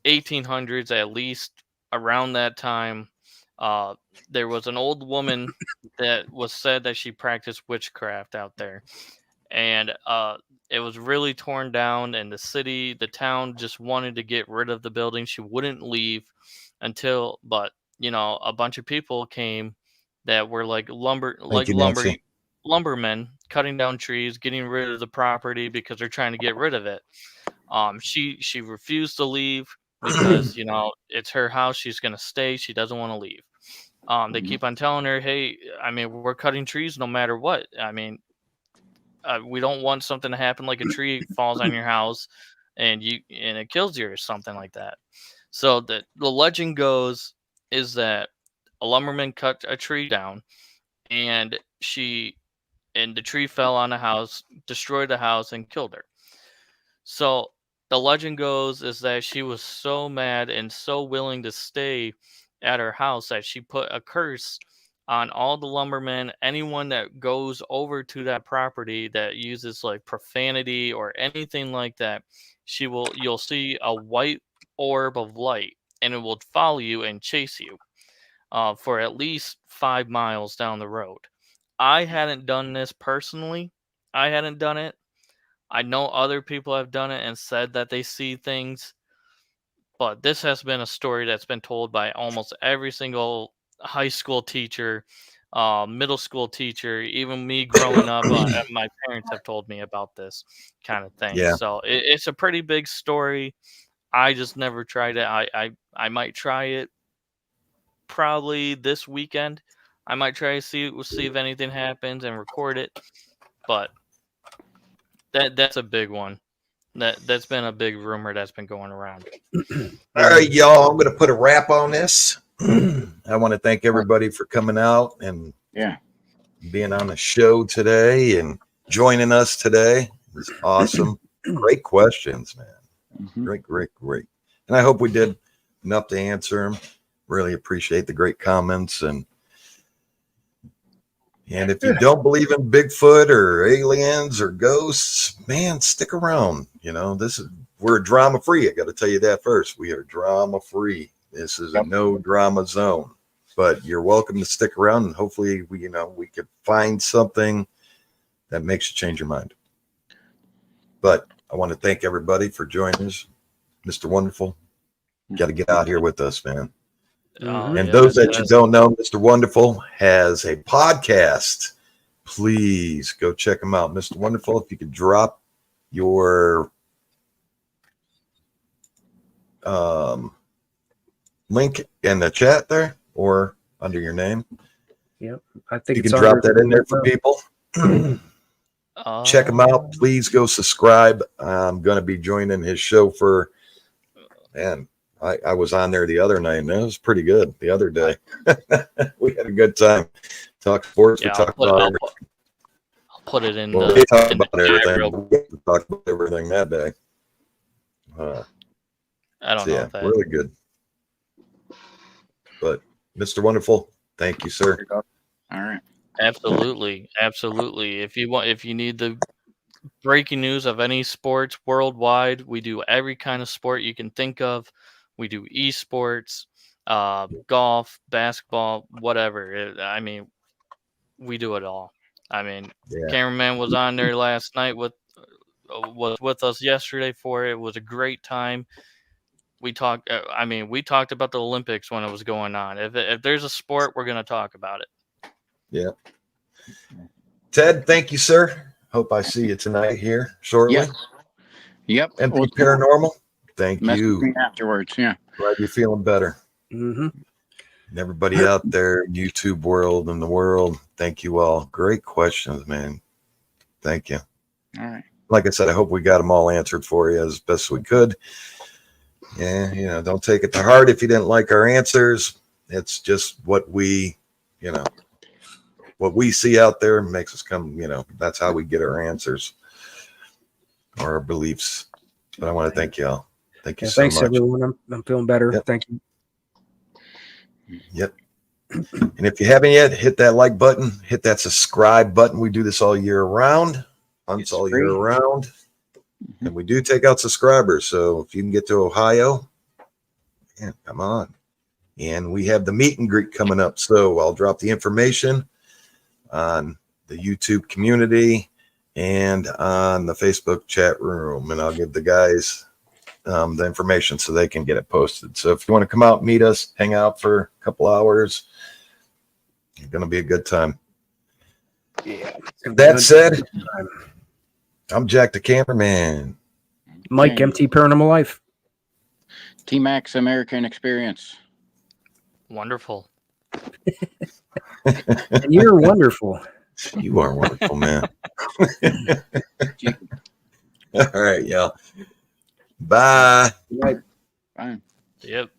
[SPEAKER 4] 1800s at least. Around that time, uh, there was an old woman that was said that she practiced witchcraft out there, and it was really torn down, and the town just wanted to get rid of the building. She wouldn't leave but a bunch of people came that were like
[SPEAKER 1] Thank you, Nancy.
[SPEAKER 4] lumbermen cutting down trees, getting rid of the property because they're trying to get rid of it. She refused to leave because it's her house. She's gonna stay. She doesn't want to leave. They keep on telling her, hey, I mean, we're cutting trees no matter what. I mean, we don't want something to happen like a tree falls on your house and it kills you or something like that. So the legend goes is that a lumberman cut a tree down, and the tree fell on the house, destroyed the house, and killed her. So the legend goes is that she was so mad and so willing to stay at her house that she put a curse on all the lumbermen, anyone that goes over to that property that uses like profanity or anything like that. You'll see a white orb of light, and it will follow you and chase you for at least 5 miles down the road. I hadn't done this personally. I hadn't done it. I know other people have done it and said that they see things, but this has been a story that's been told by almost every single high school teacher, middle school teacher, even me growing up. My parents have told me about this kind of thing.
[SPEAKER 1] Yeah.
[SPEAKER 4] So it's a pretty big story. I just never tried it. I might try it probably this weekend. I might try to see if anything happens and record it, but that's a big one. That's been a big rumor that's been going around.
[SPEAKER 1] All right, y'all. I'm going to put a wrap on this. I want to thank everybody for coming out and being on the show today and joining us today. It was awesome. Great questions, man. Great. And I hope we did enough to answer them. Really appreciate the great comments. And if you don't believe in Bigfoot or aliens or ghosts, man, stick around. We're drama free. I got to tell you that first. We are drama free. This is a no drama zone, but you're welcome to stick around, and hopefully we could find something that makes you change your mind. But I want to thank everybody for joining us. Mr. Wonderful, you got to get out here with us, man. And those that you don't know, Mr. Wonderful has a podcast. Please go check him out. Mr. Wonderful, if you could drop your link in the chat there or under your name.
[SPEAKER 2] Yep. I think
[SPEAKER 1] you can drop that in there for people. Check him out. Please go subscribe. I'm going to be joining his show for, man, I was on there the other night and it was pretty good the other day. We had a good time. Talk sports.
[SPEAKER 4] Yeah,
[SPEAKER 1] we talked about everything.
[SPEAKER 4] I'll put it in
[SPEAKER 1] we talked about everything. We talked about everything that day.
[SPEAKER 4] I don't know.
[SPEAKER 1] Really good. But Mr. Wonderful, thank you, sir.
[SPEAKER 3] All right.
[SPEAKER 4] Absolutely. If you need the breaking news of any sports worldwide, we do every kind of sport you can think of. We do esports, golf, basketball, whatever. We do it all. Cameraman was on there last night was with us yesterday for it. It was a great time. We talked about the Olympics when it was going on. If there's a sport, we're going to talk about it.
[SPEAKER 1] Yeah. Ted, thank you, sir. Hope I see you tonight here shortly.
[SPEAKER 3] Yep.
[SPEAKER 1] MP Paranormal, thank you.
[SPEAKER 3] Me afterwards, yeah.
[SPEAKER 1] Glad you're feeling better.
[SPEAKER 2] Mm-hmm.
[SPEAKER 1] And everybody out there, YouTube world and the world, thank you all. Great questions, man. Thank you.
[SPEAKER 3] All right.
[SPEAKER 1] Like I said, I hope we got them all answered for you as best we could. Yeah, don't take it to heart if you didn't like our answers. It's just what we see out there makes us come, that's how we get our answers or our beliefs. But I want to thank you all. Thank you so much.
[SPEAKER 2] Thanks, everyone. I'm feeling better. Yep. Thank you.
[SPEAKER 1] Yep. And if you haven't yet, hit that like button, hit that subscribe button. We do this all year round. It's all year round. And we do take out subscribers. So if you can get to Ohio, come on. And we have the meet and greet coming up. So I'll drop the information on the YouTube community and on the Facebook chat room. And I'll give the guys the information so they can get it posted. So if you want to come out, meet us, hang out for a couple hours, it's going to be a good time.
[SPEAKER 2] Yeah.
[SPEAKER 1] That said, I'm Jack the Cameraman.
[SPEAKER 2] Mike, MT Paranormal Life.
[SPEAKER 3] T-Max American Experience.
[SPEAKER 4] Wonderful.
[SPEAKER 2] And you're wonderful.
[SPEAKER 1] You are wonderful, man. All right, y'all. Bye.
[SPEAKER 2] Bye.
[SPEAKER 3] Bye.
[SPEAKER 4] Yep.